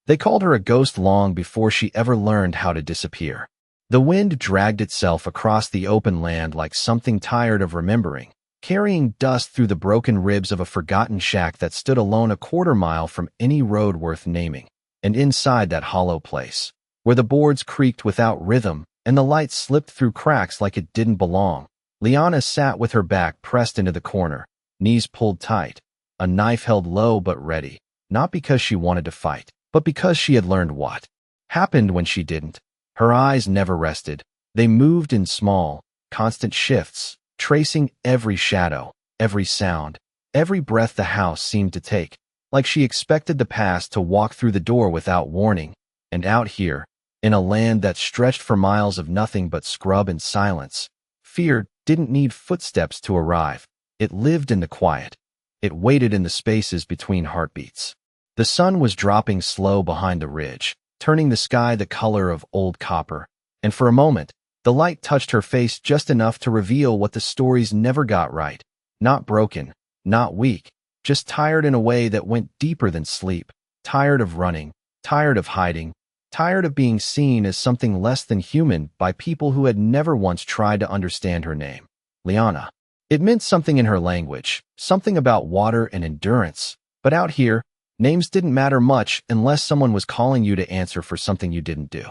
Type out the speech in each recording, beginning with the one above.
They called her a ghost long before she ever learned how to disappear. The wind dragged itself across the open land like something tired of remembering, carrying dust through the broken ribs of a forgotten shack that stood alone a quarter-mile from any road worth naming. And inside that hollow place, where the boards creaked without rhythm and the light slipped through cracks like it didn't belong, Liana sat with her back pressed into the corner, knees pulled tight, a knife held low but ready, not because she wanted to fight, but because she had learned what happened when she didn't. Her eyes never rested. They moved in small, constant shifts, tracing every shadow, every sound, every breath the house seemed to take, like she expected the past to walk through the door without warning. And out here, in a land that stretched for miles of nothing but scrub and silence, fear didn't need footsteps to arrive. It lived in the quiet. It waited in the spaces between heartbeats. The sun was dropping slow behind the ridge, turning the sky the color of old copper, and for a moment, the light touched her face just enough to reveal what the stories never got right. Not broken, not weak, just tired in a way that went deeper than sleep. Tired of running, tired of hiding, tired of being seen as something less than human by people who had never once tried to understand her name. Liana. It meant something in her language, something about water and endurance, but out here, names didn't matter much unless someone was calling you to answer for something you didn't do.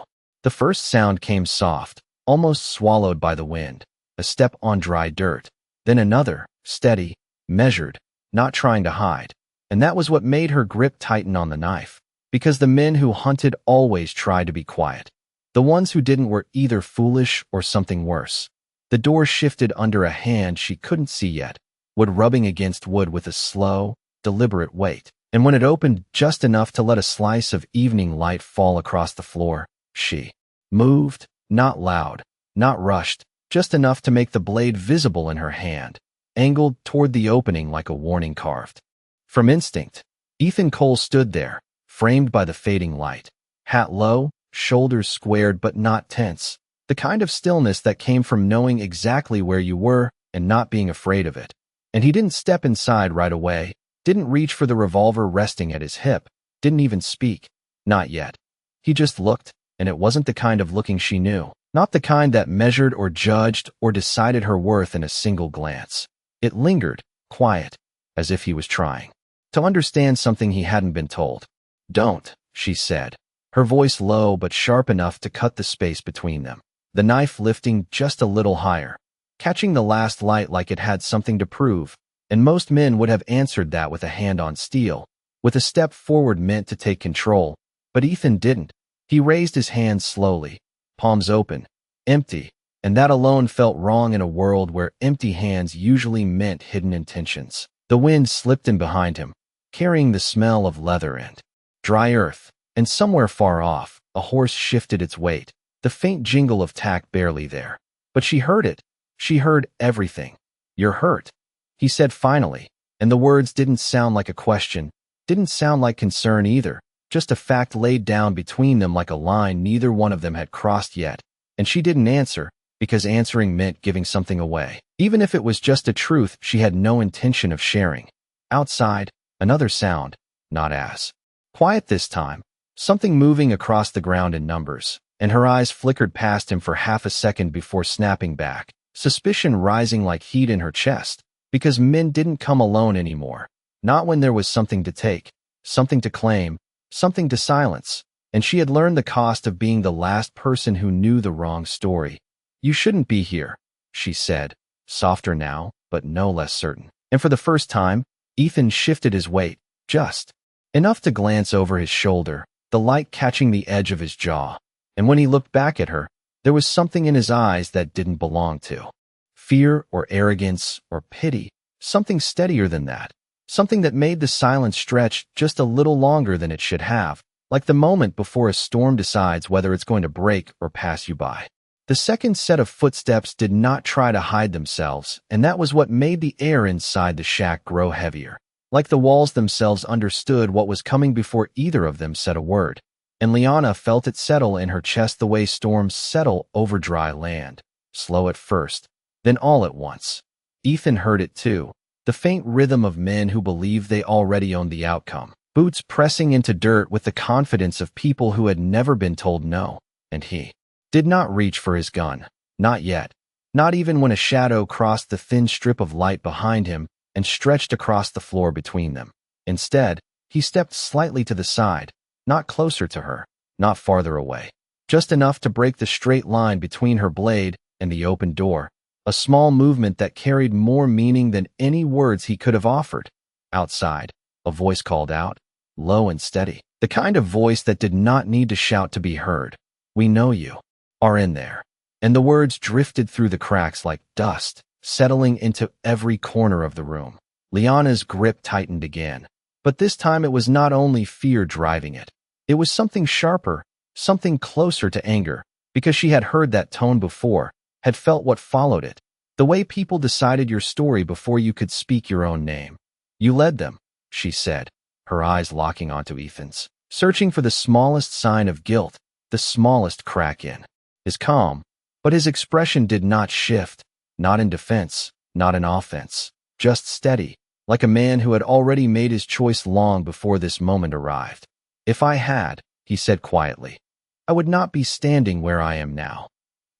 The first sound came soft, almost swallowed by the wind, a step on dry dirt. Then another, steady, measured, not trying to hide. And that was what made her grip tighten on the knife, because the men who hunted always tried to be quiet. The ones who didn't were either foolish or something worse. The door shifted under a hand she couldn't see yet, wood rubbing against wood with a slow, deliberate weight. And when it opened just enough to let a slice of evening light fall across the floor, she moved, not loud, not rushed, just enough to make the blade visible in her hand, angled toward the opening like a warning carved. From instinct, Ethan Cole stood there, framed by the fading light, hat low, shoulders squared but not tense, the kind of stillness that came from knowing exactly where you were and not being afraid of it. And he didn't step inside right away, didn't reach for the revolver resting at his hip, didn't even speak. Not yet. He just looked, and it wasn't the kind of looking she knew, not the kind that measured or judged or decided her worth in a single glance. It lingered, quiet, as if he was trying to understand something he hadn't been told. "Don't," she said, her voice low but sharp enough to cut the space between them, the knife lifting just a little higher, catching the last light like it had something to prove. And most men would have answered that with a hand on steel, with a step forward meant to take control, but Ethan didn't. He raised his hands slowly, palms open, empty, and that alone felt wrong in a world where empty hands usually meant hidden intentions. The wind slipped in behind him, carrying the smell of leather and dry earth, and somewhere far off, a horse shifted its weight, the faint jingle of tack barely there. But she heard it. She heard everything. "You're hurt," he said finally, and the words didn't sound like a question, didn't sound like concern either, just a fact laid down between them like a line neither one of them had crossed yet. And she didn't answer, because answering meant giving something away, even if it was just a truth she had no intention of sharing. Outside, another sound, not as quiet this time, something moving across the ground in numbers, and her eyes flickered past him for half a second before snapping back, suspicion rising like heat in her chest. Because men didn't come alone anymore, not when there was something to take, something to claim, something to silence, and she had learned the cost of being the last person who knew the wrong story. "You shouldn't be here," she said, softer now, but no less certain. And for the first time, Ethan shifted his weight, just enough to glance over his shoulder, the light catching the edge of his jaw. And when he looked back at her, there was something in his eyes that didn't belong to fear or arrogance or pity, something steadier than that, something that made the silence stretch just a little longer than it should have, like the moment before a storm decides whether it's going to break or pass you by. The second set of footsteps did not try to hide themselves, and that was what made the air inside the shack grow heavier, like the walls themselves understood what was coming before either of them said a word. And Liana felt it settle in her chest the way storms settle over dry land, slow at first, then all at once. Ethan heard it too, the faint rhythm of men who believe they already owned the outcome, boots pressing into dirt with the confidence of people who had never been told no, and he did not reach for his gun. Not yet. Not even when a shadow crossed the thin strip of light behind him and stretched across the floor between them. Instead, he stepped slightly to the side, not closer to her, not farther away. Just enough to break the straight line between her blade and the open door, a small movement that carried more meaning than any words he could have offered. Outside, a voice called out, low and steady, the kind of voice that did not need to shout to be heard. "We know you are in there." And the words drifted through the cracks like dust, settling into every corner of the room. Liana's grip tightened again, but this time it was not only fear driving it. It was something sharper, something closer to anger, because she had heard that tone before, had felt what followed it. The way people decided your story before you could speak your own name. "You led them," she said, her eyes locking onto Ethan's, searching for the smallest sign of guilt, the smallest crack in his calm. But his expression did not shift, not in defense, not in offense, just steady, like a man who had already made his choice long before this moment arrived. "If I had," he said quietly, "I would not be standing where I am now."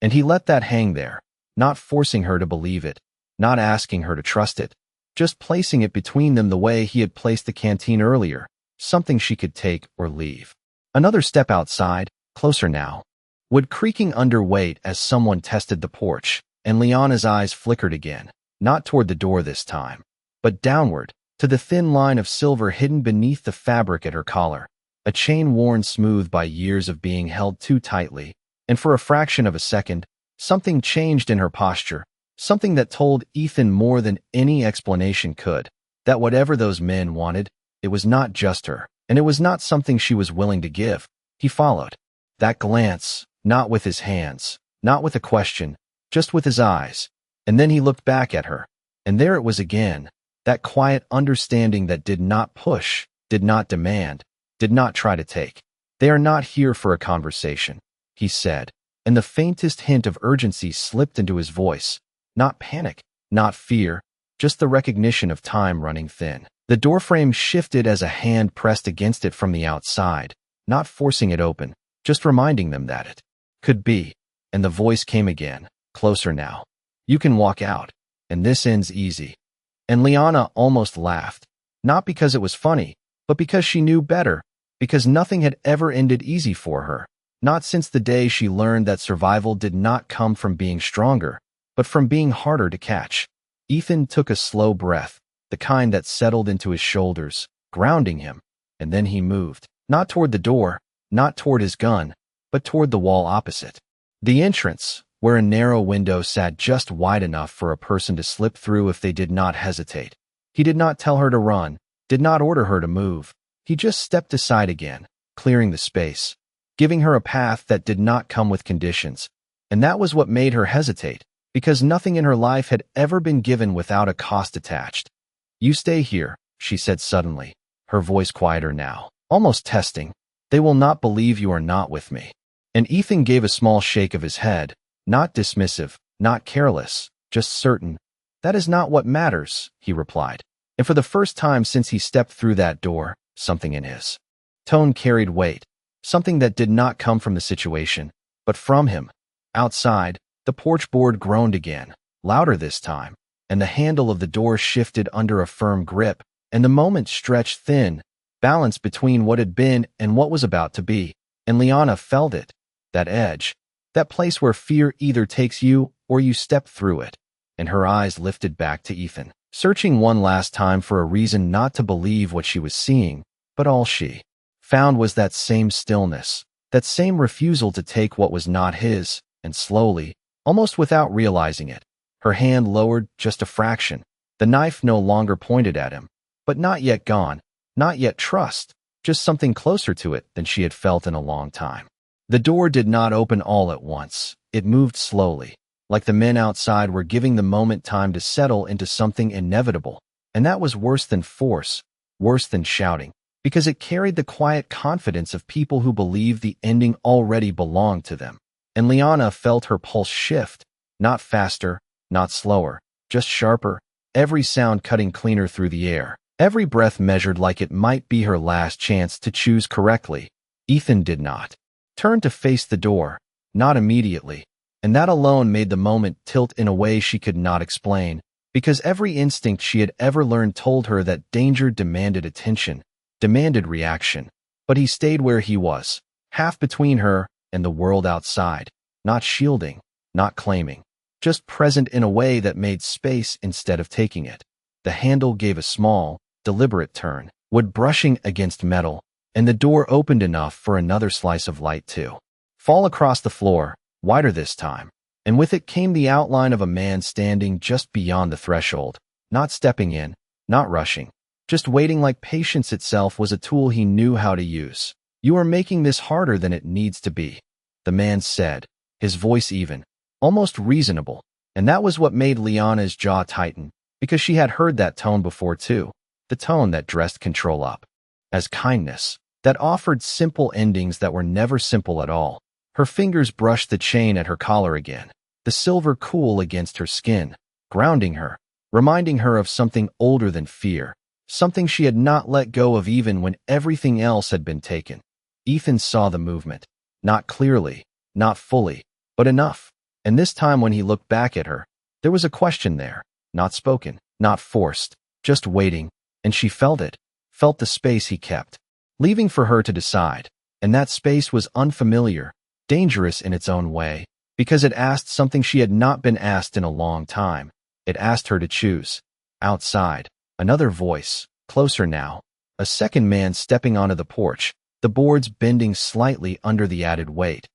And he let that hang there, not forcing her to believe it, not asking her to trust it, just placing it between them the way he had placed the canteen earlier, something she could take or leave. Another step outside, closer now. Wood creaking under weight as someone tested the porch, and Liana's eyes flickered again, not toward the door this time, but downward, to the thin line of silver hidden beneath the fabric at her collar, a chain worn smooth by years of being held too tightly, and for a fraction of a second, something changed in her posture, something that told Ethan more than any explanation could, that whatever those men wanted, it was not just her, and it was not something she was willing to give. He followed. That glance, not with his hands, not with a question, just with his eyes, and then he looked back at her, and there it was again, that quiet understanding that did not push, did not demand, did not try to take. "They are not here for a conversation," he said, and the faintest hint of urgency slipped into his voice. Not panic, not fear, just the recognition of time running thin. The doorframe shifted as a hand pressed against it from the outside, not forcing it open, just reminding them that it could be. And the voice came again, closer now. "You can walk out, and this ends easy." And Liana almost laughed, not because it was funny, but because she knew better, because nothing had ever ended easy for her, not since the day she learned that survival did not come from being stronger, but from being harder to catch. Ethan took a slow breath, the kind that settled into his shoulders, grounding him, and then he moved, not toward the door, not toward his gun, but toward the wall opposite. The entrance, where a narrow window sat just wide enough for a person to slip through if they did not hesitate. He did not tell her to run, did not order her to move. He just stepped aside again, clearing the space, giving her a path that did not come with conditions. And that was what made her hesitate, because nothing in her life had ever been given without a cost attached. "You stay here," she said suddenly, her voice quieter now, almost testing. "They will not believe you are not with me." And Ethan gave a small shake of his head, not dismissive, not careless, just certain. "That is not what matters," he replied. And for the first time since he stepped through that door, something in his tone carried weight, something that did not come from the situation, but from him. Outside, the porch board groaned again, louder this time, and the handle of the door shifted under a firm grip, and the moment stretched thin, balance between what had been and what was about to be. And Liana felt it, that edge, that place where fear either takes you or you step through it. And her eyes lifted back to Ethan, searching one last time for a reason not to believe what she was seeing, but all she found was that same stillness, that same refusal to take what was not his, and slowly, almost without realizing it, her hand lowered just a fraction. The knife no longer pointed at him, but not yet gone, not yet trust, just something closer to it than she had felt in a long time. The door did not open all at once. It moved slowly, like the men outside were giving the moment time to settle into something inevitable. And that was worse than force, worse than shouting, because it carried the quiet confidence of people who believed the ending already belonged to them. And Liana felt her pulse shift, not faster, not slower, just sharper, every sound cutting cleaner through the air. Every breath measured like it might be her last chance to choose correctly. Ethan did not turn to face the door, not immediately, and that alone made the moment tilt in a way she could not explain, because every instinct she had ever learned told her that danger demanded attention, demanded reaction. But he stayed where he was, half between her and the world outside, not shielding, not claiming, just present in a way that made space instead of taking it. The handle gave a small, deliberate turn, wood brushing against metal, and the door opened enough for another slice of light to fall across the floor, wider this time, and with it came the outline of a man standing just beyond the threshold, not stepping in, not rushing, just waiting like patience itself was a tool he knew how to use. "You are making this harder than it needs to be," the man said, his voice even, almost reasonable, and that was what made Liana's jaw tighten, because she had heard that tone before too, the tone that dressed control up as kindness, that offered simple endings that were never simple at all. Her fingers brushed the chain at her collar again, the silver cool against her skin, grounding her, reminding her of something older than fear, something she had not let go of even when everything else had been taken. Ethan saw the movement, not clearly, not fully, but enough, and this time when he looked back at her, there was a question there, not spoken, not forced, just waiting, and she felt it, felt the space he kept, leaving for her to decide, and that space was unfamiliar, dangerous in its own way, because it asked something she had not been asked in a long time. It asked her to choose. Outside, another voice, closer now, a second man stepping onto the porch, the boards bending slightly under the added weight.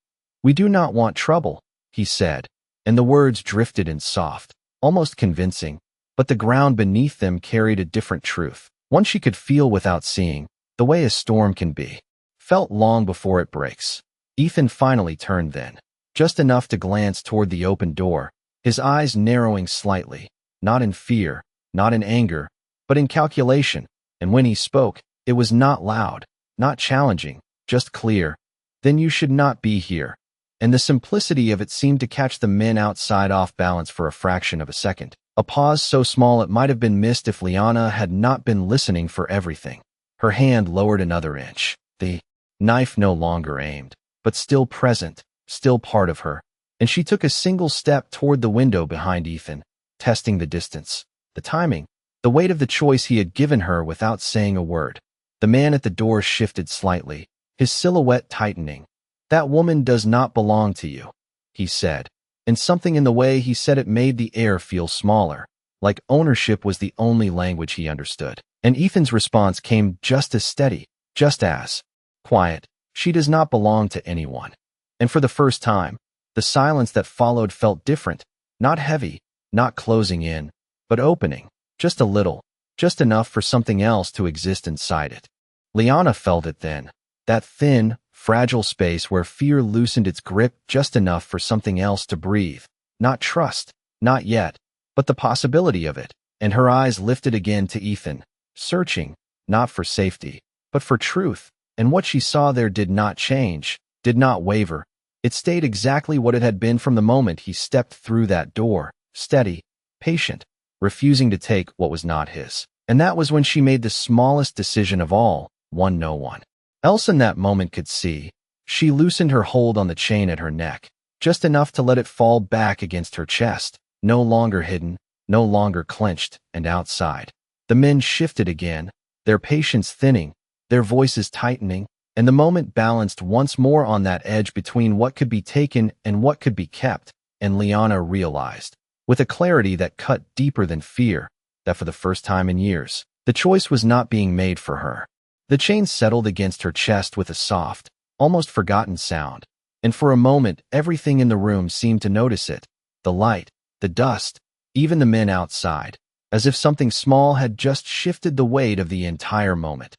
"We do not want trouble," he said, and the words drifted in soft, almost convincing, but the ground beneath them carried a different truth, one she could feel without seeing, the way a storm can be, felt long before it breaks. Ethan finally turned then, just enough to glance toward the open door, his eyes narrowing slightly, not in fear, not in anger, but in calculation, and when he spoke, it was not loud, not challenging, just clear. "Then you should not be here." And the simplicity of it seemed to catch the men outside off balance for a fraction of a second. A pause so small it might have been missed if Liana had not been listening for everything. Her hand lowered another inch, the knife no longer aimed, but still present, still part of her, and she took a single step toward the window behind Ethan, testing the distance, the timing, the weight of the choice he had given her without saying a word. The man at the door shifted slightly, his silhouette tightening. "That woman does not belong to you," he said, and something in the way he said it made the air feel smaller, like ownership was the only language he understood. And Ethan's response came just as steady, just as quiet. "She does not belong to anyone." And for the first time, the silence that followed felt different, not heavy, not closing in, but opening, just a little, just enough for something else to exist inside it. Liana felt it then, that thin, fragile space where fear loosened its grip just enough for something else to breathe. Not trust, not yet, but the possibility of it, and her eyes lifted again to Ethan, searching, not for safety, but for truth, and what she saw there did not change, did not waver. It stayed exactly what it had been from the moment he stepped through that door, steady, patient, refusing to take what was not his. And that was when she made the smallest decision of all, one no one else in that moment could see. She loosened her hold on the chain at her neck, just enough to let it fall back against her chest, no longer hidden, no longer clenched, and outside. The men shifted again, their patience thinning, their voices tightening, and the moment balanced once more on that edge between what could be taken and what could be kept, and Liana realized, with a clarity that cut deeper than fear, that for the first time in years, the choice was not being made for her. The chain settled against her chest with a soft, almost forgotten sound, and for a moment everything in the room seemed to notice it, the light, the dust, even the men outside, as if something small had just shifted the weight of the entire moment.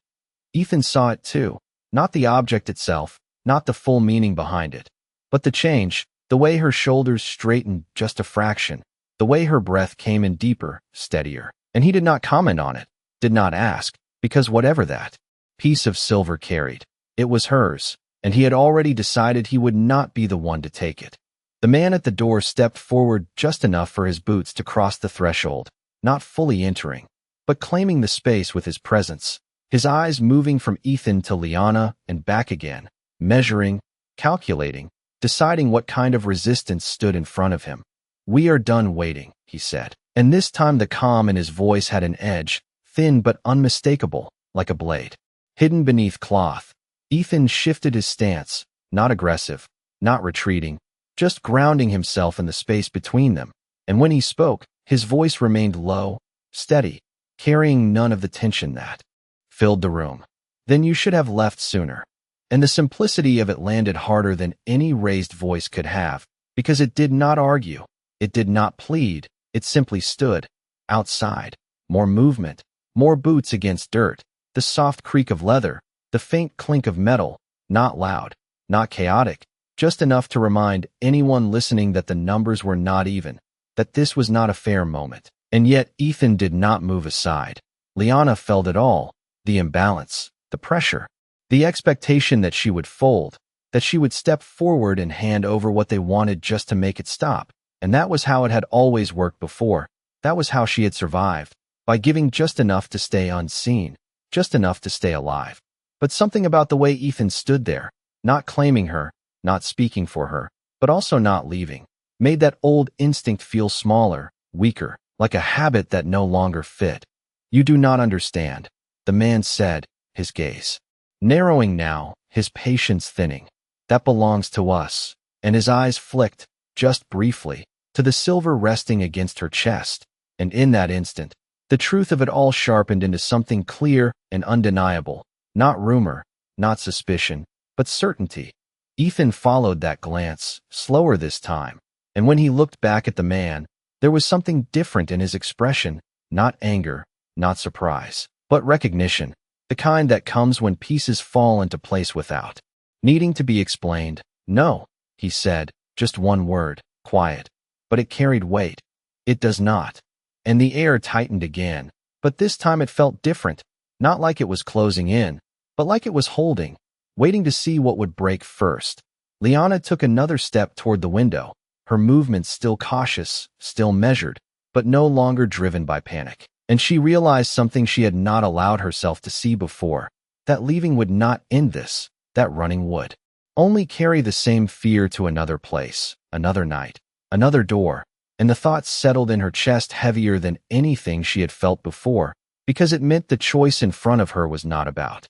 Ethan saw it too, not the object itself, not the full meaning behind it, but the change, the way her shoulders straightened just a fraction, the way her breath came in deeper, steadier. And he did not comment on it, did not ask, because whatever that piece of silver carried, it was hers, and he had already decided he would not be the one to take it. The man at the door stepped forward just enough for his boots to cross the threshold, not fully entering. but claiming the space with his presence. His eyes moving from Ethan to Liana and back again, measuring, calculating, deciding what kind of resistance stood in front of him. "We are done waiting," he said. And this time the calm in his voice had an edge, thin but unmistakable, like a blade. Hidden beneath cloth, Ethan shifted his stance, not aggressive, not retreating, just grounding himself in the space between them. And when he spoke, his voice remained low, steady, carrying none of the tension that filled the room. "Then you should have left sooner." And the simplicity of it landed harder than any raised voice could have, because it did not argue, it did not plead, it simply stood. Outside, more movement, more boots against dirt, the soft creak of leather, the faint clink of metal, not loud, not chaotic, just enough to remind anyone listening that the numbers were not even, that this was not a fair moment. And yet Ethan did not move aside. Liana felt it all, the imbalance, the pressure, the expectation that she would fold, that she would step forward and hand over what they wanted just to make it stop. And that was how it had always worked before. That was how she had survived, by giving just enough to stay unseen, just enough to stay alive. But something about the way Ethan stood there, not claiming her, not speaking for her, but also not leaving, made that old instinct feel smaller, weaker, like a habit that no longer fit. "You do not understand," the man said, his gaze narrowing now, his patience thinning. "That belongs to us." And his eyes flicked, just briefly, to the silver resting against her chest. And in that instant, the truth of it all sharpened into something clear and undeniable. Not rumor, not suspicion, but certainty. Ethan followed that glance, slower this time. And when he looked back at the man, there was something different in his expression, not anger, not surprise, but recognition, the kind that comes when pieces fall into place without needing to be explained. "No," he said, just one word, quiet. But it carried weight. "It does not." And the air tightened again, but this time it felt different, not like it was closing in, but like it was holding, waiting to see what would break first. Liana took another step toward the window, her movements still cautious, still measured, but no longer driven by panic. And she realized something she had not allowed herself to see before, that leaving would not end this, that running would only carry the same fear to another place, another night, another door. And the thought settled in her chest heavier than anything she had felt before, because it meant the choice in front of her was not about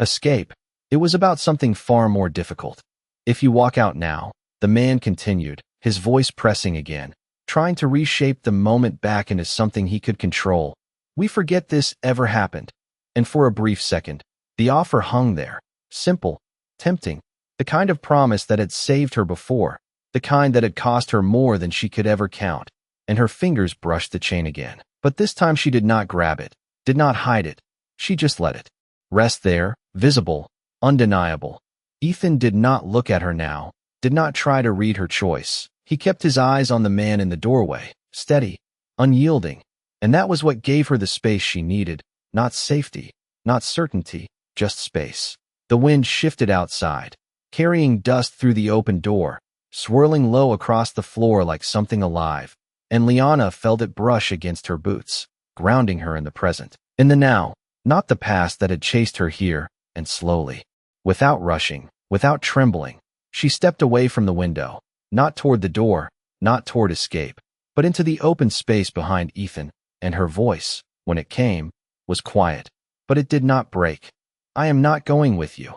escape. It was about something far more difficult. "If you walk out now," the man continued, his voice pressing again, trying to reshape the moment back into something he could control, "we forget this ever happened." And for a brief second, the offer hung there, simple, tempting, the kind of promise that had saved her before, the kind that had cost her more than she could ever count. And her fingers brushed the chain again. But this time she did not grab it, did not hide it. She just let it rest there, visible, undeniable. Ethan did not look at her now, did not try to read her choice. He kept his eyes on the man in the doorway, steady, unyielding. And that was what gave her the space she needed, not safety, not certainty, just space. The wind shifted outside, carrying dust through the open door, swirling low across the floor like something alive, and Liana felt it brush against her boots, grounding her in the present, in the now, not the past that had chased her here. And slowly, without rushing, without trembling, she stepped away from the window, not toward the door, not toward escape, but into the open space behind Ethan. And her voice, when it came, was quiet, but it did not break. "I am not going with you."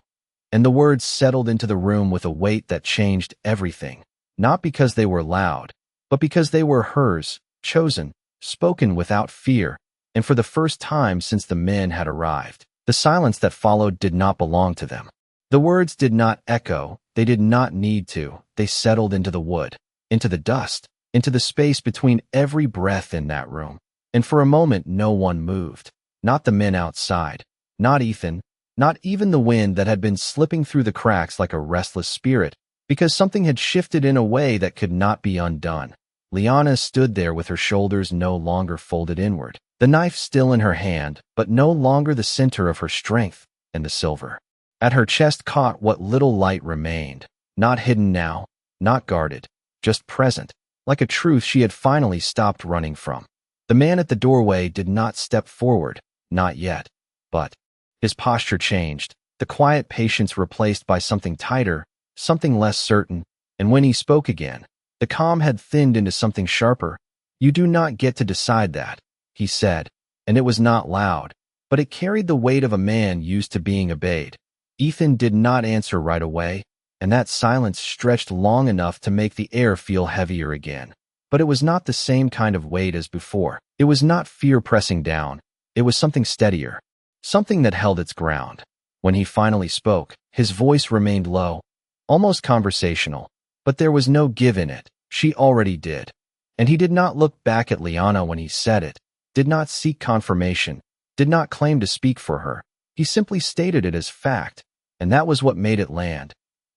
And the words settled into the room with a weight that changed everything, not because they were loud, but because they were hers, chosen, spoken without fear. And for the first time since the men had arrived, the silence that followed did not belong to them. The words did not echo, they did not need to, they settled into the wood, into the dust, into the space between every breath in that room. And for a moment no one moved, not the men outside, not Ethan, not even the wind that had been slipping through the cracks like a restless spirit, because something had shifted in a way that could not be undone. Liana stood there with her shoulders no longer folded inward, the knife still in her hand, but no longer the center of her strength, and the silver at her chest caught what little light remained, not hidden now, not guarded, just present, like a truth she had finally stopped running from. The man at the doorway did not step forward, not yet. But his posture changed, the quiet patience replaced by something tighter, something less certain, and when he spoke again, the calm had thinned into something sharper. "You do not get to decide that," he said, and it was not loud, but it carried the weight of a man used to being obeyed. Ethan did not answer right away, and that silence stretched long enough to make the air feel heavier again. But it was not the same kind of weight as before. It was not fear pressing down. It was something steadier, something that held its ground. When he finally spoke, his voice remained low, almost conversational, but there was no give in it. She already did. And he did not look back at Liana when he said it, did not seek confirmation, did not claim to speak for her. He simply stated it as fact, and that was what made it land.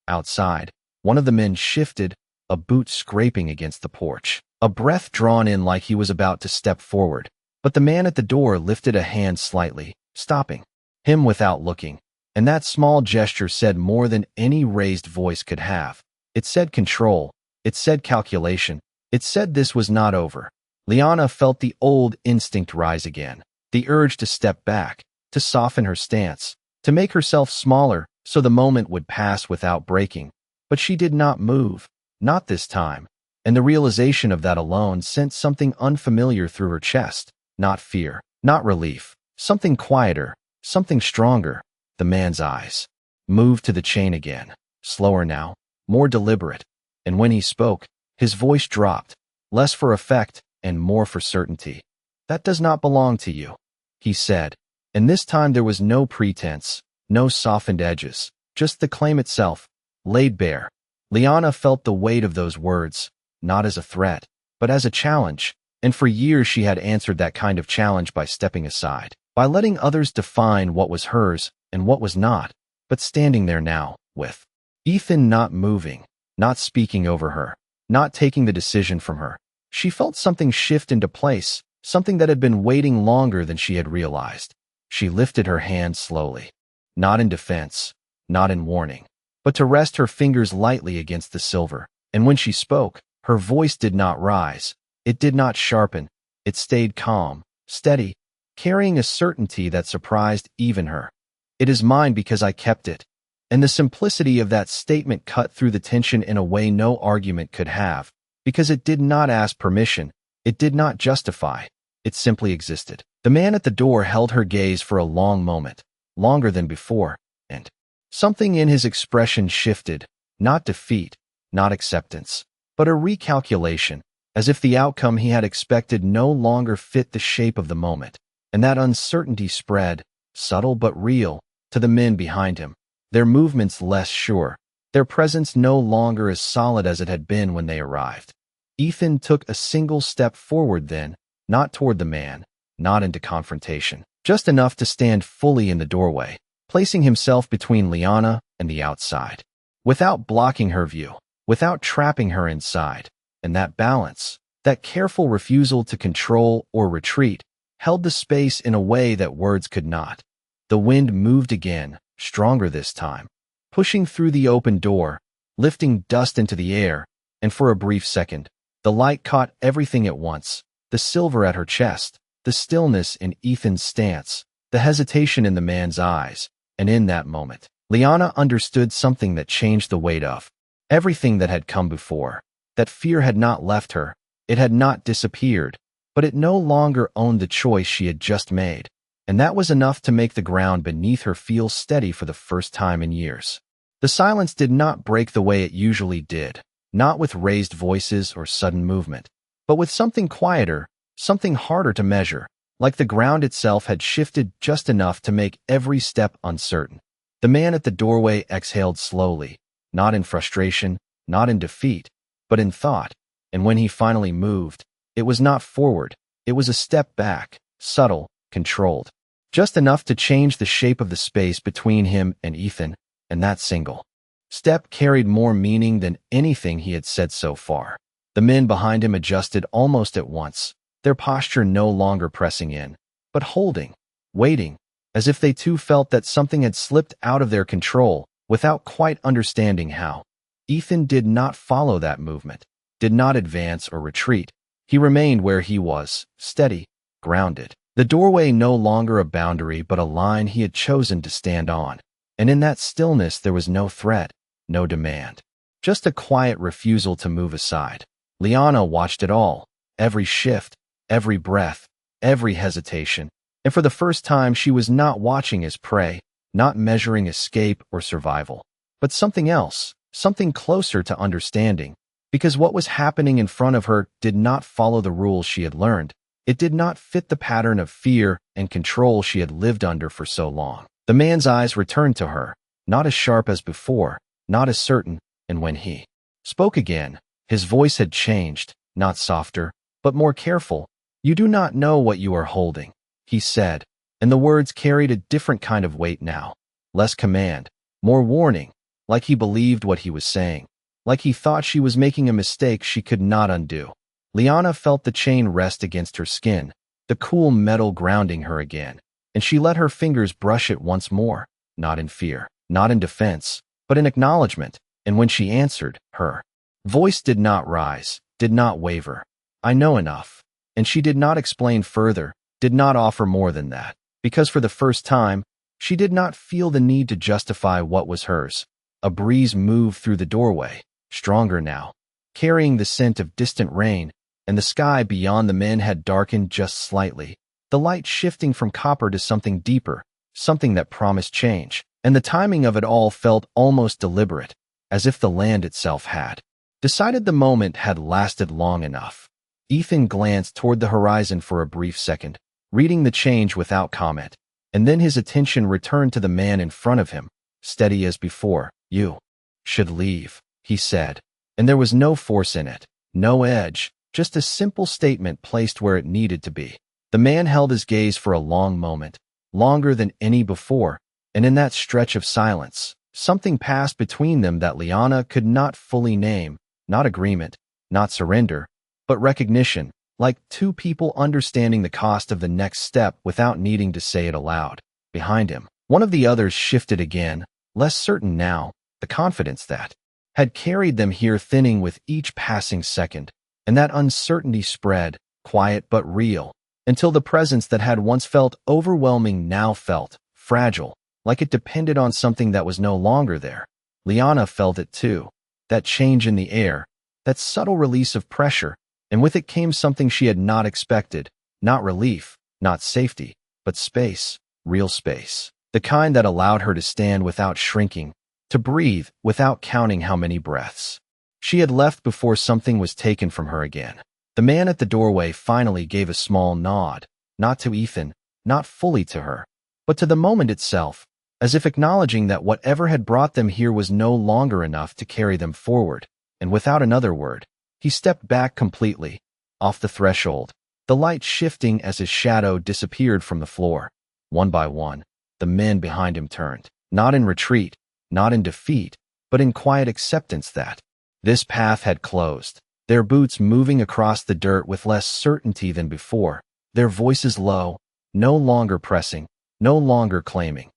Outside, one of the men shifted, a boot scraping against the porch, a breath drawn in like he was about to step forward. But the man at the door lifted a hand slightly, stopping him without looking, and that small gesture said more than any raised voice could have. It said control, it said calculation, it said this was not over. Liana felt the old instinct rise again, the urge to step back, to soften her stance, to make herself smaller so the moment would pass without breaking. But she did not move, not this time, and the realization of that alone sent something unfamiliar through her chest. Not fear, not relief, something quieter, something stronger. The man's eyes moved to the chain again, slower now, more deliberate, and when he spoke, his voice dropped, less for effect and more for certainty. "That does not belong to you," he said, and this time there was no pretense, no softened edges, just the claim itself, laid bare. Liana felt the weight of those words, not as a threat, but as a challenge, and for years she had answered that kind of challenge by stepping aside, by letting others define what was hers and what was not, but standing there now, with Ethan not moving, not speaking over her, not taking the decision from her. She felt something shift into place, something that had been waiting longer than she had realized. She lifted her hand slowly, not in defense, not in warning, but to rest her fingers lightly against the silver. And when she spoke, her voice did not rise, it did not sharpen, it stayed calm, steady, carrying a certainty that surprised even her. "It is mine because I kept it." And the simplicity of that statement cut through the tension in a way no argument could have, because it did not ask permission, it did not justify, it simply existed. The man at the door held her gaze for a long moment, longer than before, and something in his expression shifted, not defeat, not acceptance, but a recalculation, as if the outcome he had expected no longer fit the shape of the moment. And that uncertainty spread, subtle but real, to the men behind him, their movements less sure, their presence no longer as solid as it had been when they arrived. Ethan took a single step forward then, not toward the man, not into confrontation, just enough to stand fully in the doorway, placing himself between Liana and the outside, without blocking her view, without trapping her inside. And that balance, that careful refusal to control or retreat, held the space in a way that words could not. The wind moved again, stronger this time, pushing through the open door, lifting dust into the air, and for a brief second, the light caught everything at once, the silver at her chest, the stillness in Ethan's stance, the hesitation in the man's eyes, and in that moment, Liana understood something that changed the weight of everything that had come before. That fear had not left her, it had not disappeared, but it no longer owned the choice she had just made, and that was enough to make the ground beneath her feel steady for the first time in years. The silence did not break the way it usually did, not with raised voices or sudden movement, but with something quieter, something harder to measure, like the ground itself had shifted just enough to make every step uncertain. The man at the doorway exhaled slowly, not in frustration, not in defeat, but in thought, and when he finally moved, it was not forward, it was a step back, subtle, controlled, just enough to change the shape of the space between him and Ethan, and that single step carried more meaning than anything he had said so far. The men behind him adjusted almost at once, their posture no longer pressing in, but holding, waiting, as if they too felt that something had slipped out of their control, without quite understanding how. Ethan did not follow that movement, did not advance or retreat. He remained where he was, steady, grounded. The doorway no longer a boundary but a line he had chosen to stand on. And in that stillness there was no threat, no demand. Just a quiet refusal to move aside. Liana watched it all, every shift, every breath, every hesitation. And for the first time she was not watching as prey, not measuring escape or survival, but something else, something closer to understanding. Because what was happening in front of her did not follow the rules she had learned. It did not fit the pattern of fear and control she had lived under for so long. The man's eyes returned to her, not as sharp as before, not as certain, and when he spoke again, his voice had changed, not softer, but more careful. "You do not know what you are holding," he said, and the words carried a different kind of weight now. Less command, more warning, like he believed what he was saying, like he thought she was making a mistake she could not undo. Liana felt the chain rest against her skin, the cool metal grounding her again, and she let her fingers brush it once more, not in fear, not in defense, but in acknowledgement. And when she answered, her voice did not rise, did not waver. "I know enough." And she did not explain further, did not offer more than that, because for the first time, she did not feel the need to justify what was hers. A breeze moved through the doorway, stronger now, carrying the scent of distant rain, and the sky beyond the men had darkened just slightly, the light shifting from copper to something deeper, something that promised change. And the timing of it all felt almost deliberate, as if the land itself had decided the moment had lasted long enough. Ethan glanced toward the horizon for a brief second, reading the change without comment, and then his attention returned to the man in front of him, steady as before. "You should leave," he said, and there was no force in it, no edge, just a simple statement placed where it needed to be. The man held his gaze for a long moment, longer than any before, and in that stretch of silence, something passed between them that Liana could not fully name, not agreement, not surrender, but recognition, like two people understanding the cost of the next step without needing to say it aloud. Behind him, one of the others shifted again, less certain now, the confidence that had carried them here thinning with each passing second, and that uncertainty spread, quiet but real, until the presence that had once felt overwhelming now felt fragile, like it depended on something that was no longer there. Liana felt it too, that change in the air, that subtle release of pressure, and with it came something she had not expected, not relief, not safety, but space, real space, the kind that allowed her to stand without shrinking, to breathe without counting how many breaths she had left before something was taken from her again. The man at the doorway finally gave a small nod, not to Ethan, not fully to her, but to the moment itself, as if acknowledging that whatever had brought them here was no longer enough to carry them forward, and without another word, he stepped back completely, off the threshold, the light shifting as his shadow disappeared from the floor. One by one, the men behind him turned, not in retreat, not in defeat, but in quiet acceptance that this path had closed, their boots moving across the dirt with less certainty than before, their voices low, no longer pressing, no longer claiming.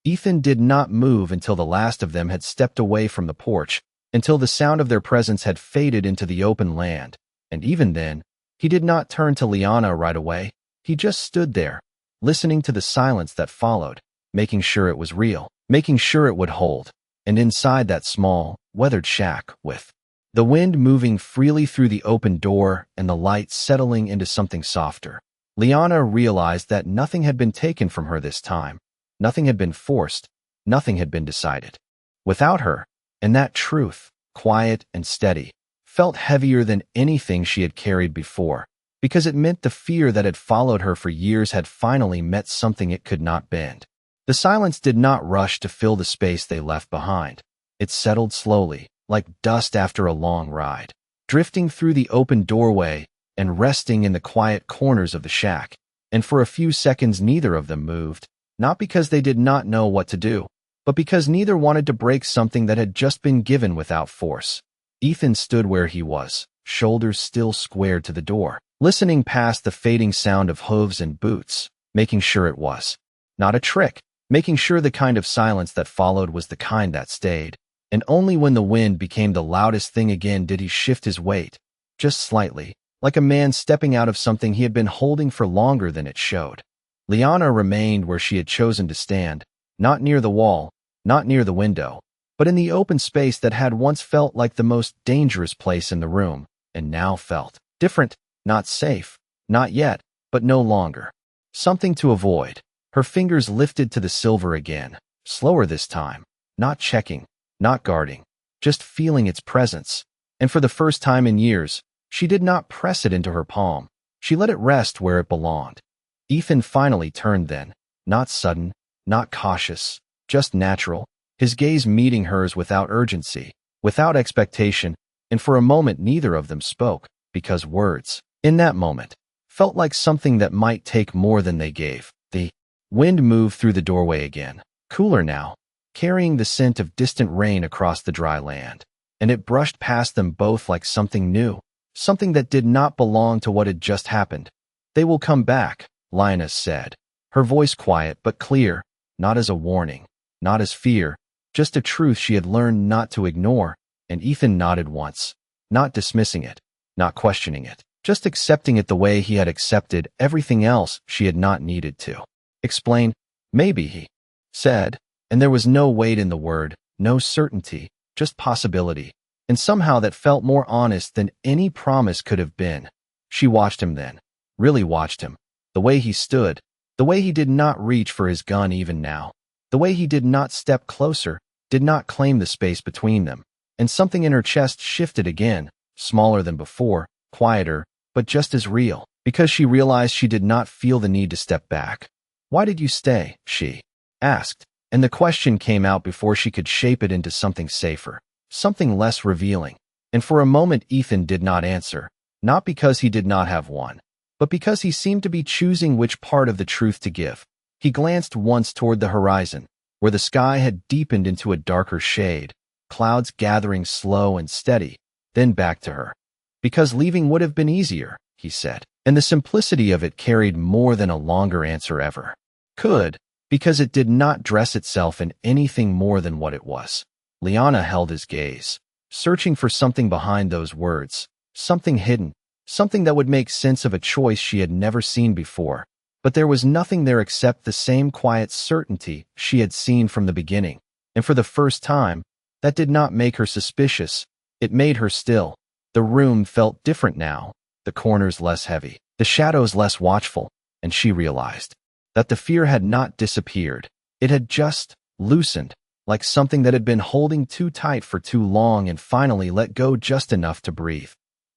Ethan did not move until the last of them had stepped away from the porch, until the sound of their presence had faded into the open land, and even then, he did not turn to Liana right away. He just stood there, listening to the silence that followed, making sure it was real, making sure it would hold. And inside that small, weathered shack, with the wind moving freely through the open door and the light settling into something softer, Liana realized that nothing had been taken from her this time. Nothing had been forced, nothing had been decided. Without her, and that truth, quiet and steady, felt heavier than anything she had carried before, because it meant the fear that had followed her for years had finally met something it could not bend. The silence did not rush to fill the space they left behind. It settled slowly, like dust after a long ride, drifting through the open doorway and resting in the quiet corners of the shack. And for a few seconds neither of them moved, not because they did not know what to do, but because neither wanted to break something that had just been given without force. Ethan stood where he was, shoulders still squared to the door, listening past the fading sound of hooves and boots, making sure it was not a trick, making sure the kind of silence that followed was the kind that stayed. And only when the wind became the loudest thing again did he shift his weight, just slightly, like a man stepping out of something he had been holding for longer than it showed. Liana remained where she had chosen to stand, not near the wall, not near the window, but in the open space that had once felt like the most dangerous place in the room, and now felt different, not safe, not yet, but no longer. Something to avoid. Her fingers lifted to the silver again, slower this time, not checking, not guarding, just feeling its presence. And for the first time in years, she did not press it into her palm. She let it rest where it belonged. Ethan finally turned then, not sudden, not cautious, just natural, his gaze meeting hers without urgency, without expectation, and for a moment neither of them spoke, because words, in that moment, felt like something that might take more than they gave. The wind moved through the doorway again, cooler now, carrying the scent of distant rain across the dry land, and it brushed past them both like something new, something that did not belong to what had just happened. "They will come back," Lioness said, her voice quiet but clear, not as a warning, not as fear, just a truth she had learned not to ignore, and Ethan nodded once, not dismissing it, not questioning it, just accepting it the way he had accepted everything else she had not needed to explain. "Maybe," he said, and there was no weight in the word, no certainty, just possibility, and somehow that felt more honest than any promise could have been. She watched him then, really watched him, the way he stood, the way he did not reach for his gun even now, the way he did not step closer, did not claim the space between them, and something in her chest shifted again, smaller than before, quieter, but just as real, because she realized she did not feel the need to step back. "Why did you stay?" she asked, and the question came out before she could shape it into something safer, something less revealing. And for a moment Ethan did not answer, not because he did not have one, but because he seemed to be choosing which part of the truth to give. He glanced once toward the horizon, where the sky had deepened into a darker shade, clouds gathering slow and steady, then back to her. "Because leaving would have been easier," he said, and the simplicity of it carried more than a longer answer ever could, because it did not dress itself in anything more than what it was. Liana held his gaze, searching for something behind those words, something hidden, something that would make sense of a choice she had never seen before. But there was nothing there except the same quiet certainty she had seen from the beginning, and for the first time, that did not make her suspicious, it made her still. The room felt different now, the corners less heavy, the shadows less watchful, and she realized that the fear had not disappeared. It had just loosened, like something that had been holding too tight for too long and finally let go just enough to breathe.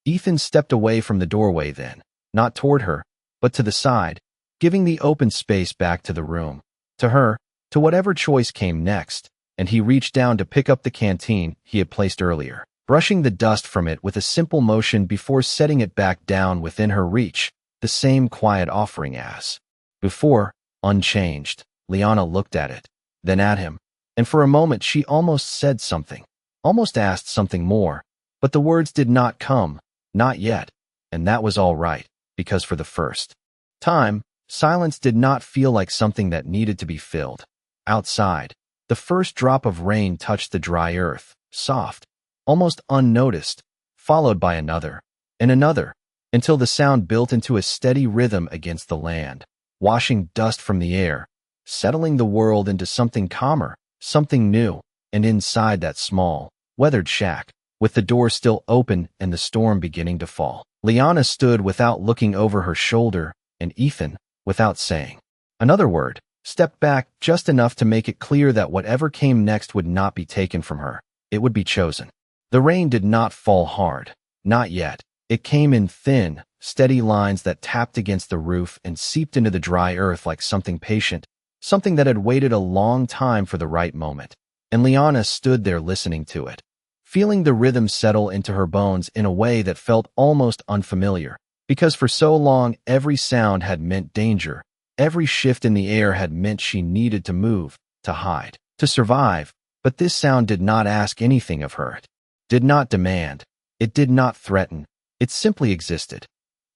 Ethan stepped away from the doorway then, not toward her, but to the side, giving the open space back to the room, to her, to whatever choice came next, and he reached down to pick up the canteen he had placed earlier, brushing the dust from it with a simple motion before setting it back down within her reach, the same quiet offering as before, unchanged. Liana looked at it, then at him, and for a moment she almost said something, almost asked something more, but the words did not come, not yet, and that was all right, because for the first time, silence did not feel like something that needed to be filled. Outside, the first drop of rain touched the dry earth, soft, almost unnoticed, followed by another, and another, until the sound built into a steady rhythm against the land, washing dust from the air, settling the world into something calmer, something new, and inside that small, weathered shack, with the door still open and the storm beginning to fall, Liana stood without looking over her shoulder, and Ethan, without saying another word, stepped back just enough to make it clear that whatever came next would not be taken from her. It would be chosen. The rain did not fall hard, not yet. It came in thin, steady lines that tapped against the roof and seeped into the dry earth like something patient, something that had waited a long time for the right moment. And Liana stood there listening to it, feeling the rhythm settle into her bones in a way that felt almost unfamiliar, because for so long every sound had meant danger, every shift in the air had meant she needed to move, to hide, to survive, but this sound did not ask anything of her. It did not demand, it did not threaten, it simply existed.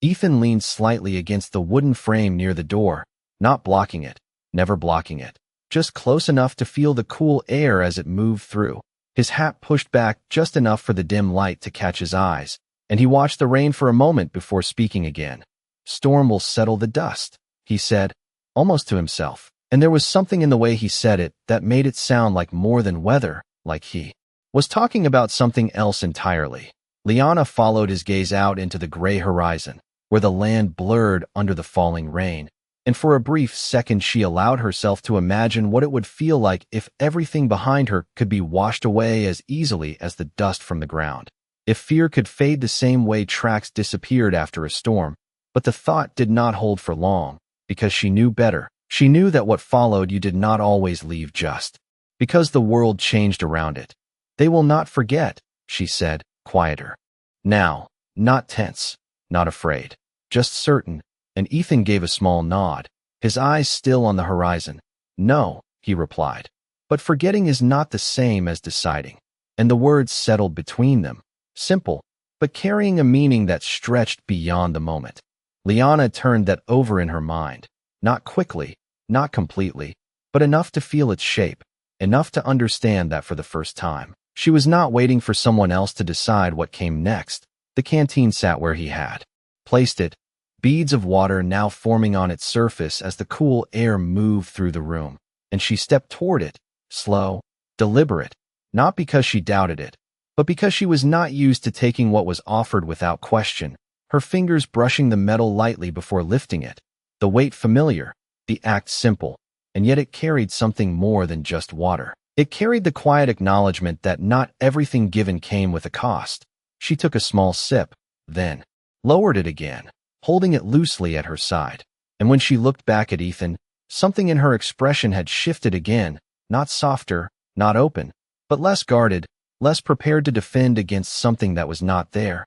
Ethan leaned slightly against the wooden frame near the door, not blocking it, never blocking it, just close enough to feel the cool air as it moved through. His hat pushed back just enough for the dim light to catch his eyes, and he watched the rain for a moment before speaking again. "Storm will settle the dust," he said, almost to himself. And there was something in the way he said it that made it sound like more than weather, like he was talking about something else entirely. Liana followed his gaze out into the gray horizon, where the land blurred under the falling rain, and for a brief second she allowed herself to imagine what it would feel like if everything behind her could be washed away as easily as the dust from the ground. If fear could fade the same way tracks disappeared after a storm. But the thought did not hold for long, because she knew better. She knew that what followed you did not always leave just because the world changed around it. "They will not forget," she said, quieter. Now, not tense, not afraid, just certain, and Ethan gave a small nod, his eyes still on the horizon. "No," he replied. "But forgetting is not the same as deciding." And the words settled between them, simple, but carrying a meaning that stretched beyond the moment. Liana turned that over in her mind, not quickly, not completely, but enough to feel its shape, enough to understand that for the first time, she was not waiting for someone else to decide what came next. The canteen sat where he had placed it, beads of water now forming on its surface as the cool air moved through the room, and she stepped toward it, slow, deliberate, not because she doubted it, but because she was not used to taking what was offered without question, her fingers brushing the metal lightly before lifting it, the weight familiar, the act simple, and yet it carried something more than just water. It carried the quiet acknowledgement that not everything given came with a cost. She took a small sip, then lowered it again, holding it loosely at her side. And when she looked back at Ethan, something in her expression had shifted again, not softer, not open, but less guarded, less prepared to defend against something that was not there.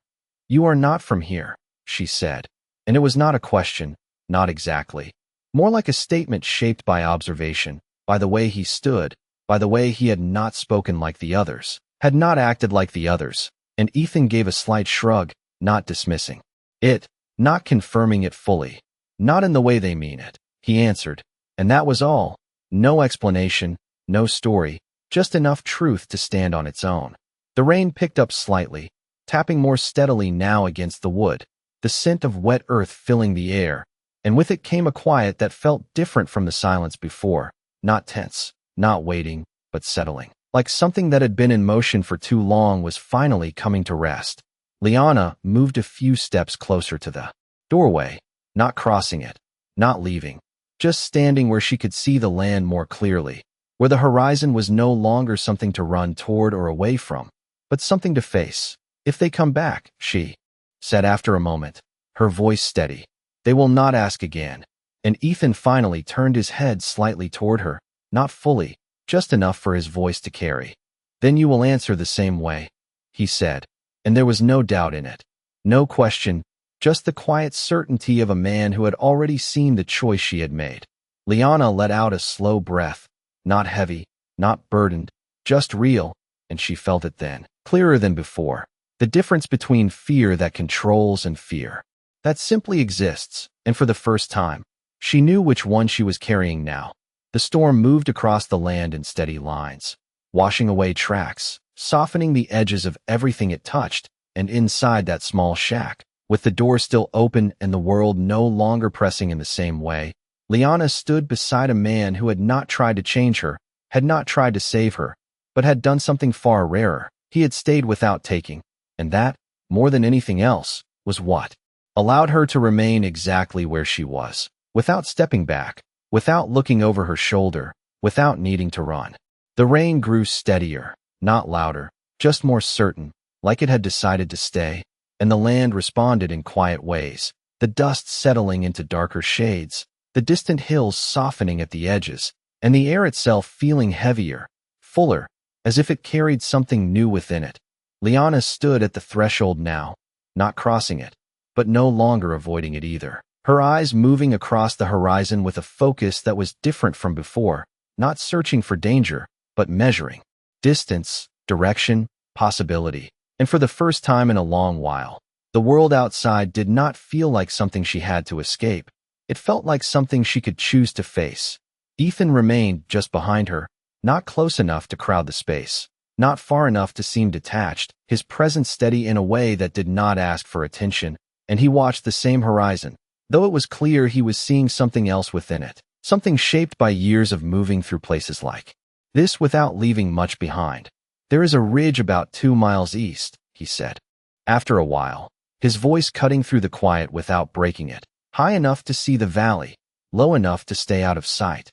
"You are not from here," she said, and it was not a question, not exactly. More like a statement shaped by observation, by the way he stood, by the way he had not spoken like the others, had not acted like the others, and Ethan gave a slight shrug, not dismissing it, not confirming it fully, not in the way they mean it. He answered, and that was all. No explanation, no story, just enough truth to stand on its own. The rain picked up slightly, tapping more steadily now against the wood, the scent of wet earth filling the air, and with it came a quiet that felt different from the silence before, not tense, not waiting, but settling, like something that had been in motion for too long was finally coming to rest. Liana moved a few steps closer to the doorway, not crossing it, not leaving, just standing where she could see the land more clearly, where the horizon was no longer something to run toward or away from, but something to face. "If they come back," she said after a moment, her voice steady, "they will not ask again." And Ethan finally turned his head slightly toward her, not fully, just enough for his voice to carry. "Then you will answer the same way," he said, and there was no doubt in it, no question, just the quiet certainty of a man who had already seen the choice she had made. Liana let out a slow breath, not heavy, not burdened, just real, and she felt it then, clearer than before. The difference between fear that controls and fear that simply exists, and for the first time, she knew which one she was carrying now. The storm moved across the land in steady lines, washing away tracks, softening the edges of everything it touched, and inside that small shack, with the door still open and the world no longer pressing in the same way, Liana stood beside a man who had not tried to change her, had not tried to save her, but had done something far rarer. He had stayed without taking, and that, more than anything else, was what allowed her to remain exactly where she was, without stepping back, without looking over her shoulder, without needing to run. The rain grew steadier, not louder, just more certain, like it had decided to stay, and the land responded in quiet ways, the dust settling into darker shades, the distant hills softening at the edges, and the air itself feeling heavier, fuller, as if it carried something new within it. Liana stood at the threshold now, not crossing it, but no longer avoiding it either. Her eyes moving across the horizon with a focus that was different from before, not searching for danger, but measuring distance, direction, possibility. And for the first time in a long while, the world outside did not feel like something she had to escape. It felt like something she could choose to face. Ethan remained just behind her, not close enough to crowd the space. not far enough to seem detached, his presence steady in a way that did not ask for attention, and he watched the same horizon, though it was clear he was seeing something else within it, something shaped by years of moving through places like this without leaving much behind. There is a ridge about 2 miles east, he said. After a while, his voice cutting through the quiet without breaking it, high enough to see the valley, low enough to stay out of sight.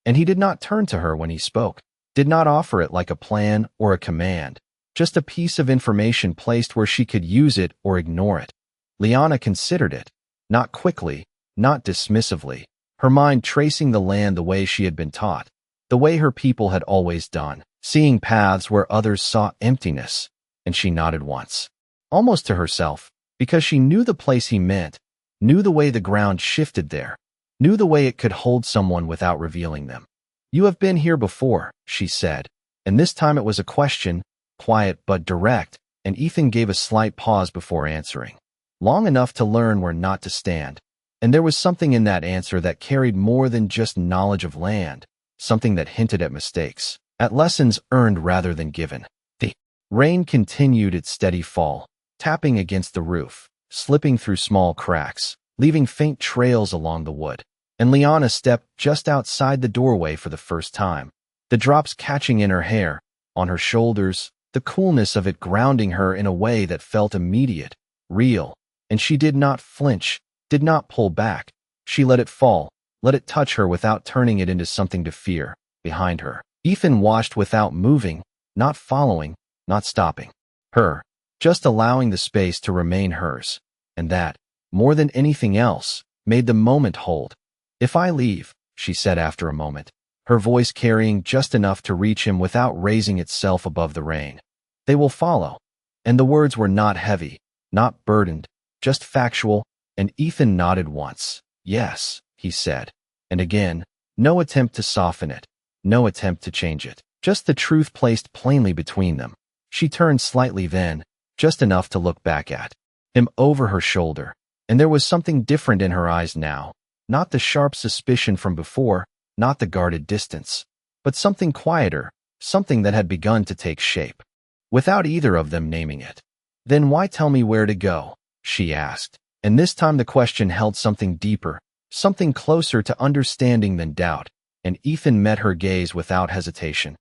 And he did not turn to her when he spoke, did not offer it like a plan or a command, just a piece of information placed where she could use it or ignore it. Liana considered it, not quickly, not dismissively, her mind tracing the land the way she had been taught, the way her people had always done, seeing paths where others saw emptiness, and she nodded once, almost to herself, because she knew the place he meant, knew the way the ground shifted there, knew the way it could hold someone without revealing them. "You have been here before," she said, and this time it was a question, quiet but direct, and Ethan gave a slight pause before answering. Long enough to learn where not to stand, and there was something in that answer that carried more than just knowledge of land, something that hinted at mistakes, at lessons earned rather than given. The rain continued its steady fall, tapping against the roof, slipping through small cracks, leaving faint trails along the wood. And Liana stepped just outside the doorway for the first time, the drops catching in her hair, on her shoulders, the coolness of it grounding her in a way that felt immediate, real, and she did not flinch, did not pull back. She let it fall, let it touch her without turning it into something to fear. Behind her, Ethan watched without moving, not following, not stopping her, just allowing the space to remain hers, and that, more than anything else, made the moment hold. "If I leave," she said after a moment, her voice carrying just enough to reach him without raising itself above the rain, "they will follow." And the words were not heavy, not burdened, just factual, and Ethan nodded once. "Yes," he said, and again, no attempt to soften it, no attempt to change it, just the truth placed plainly between them. She turned slightly then, just enough to look back at him over her shoulder, and there was something different in her eyes now. Not the sharp suspicion from before, not the guarded distance, but something quieter, something that had begun to take shape, without either of them naming it. "Then why tell me where to go?" she asked, and this time the question held something deeper, something closer to understanding than doubt, and Ethan met her gaze without hesitation.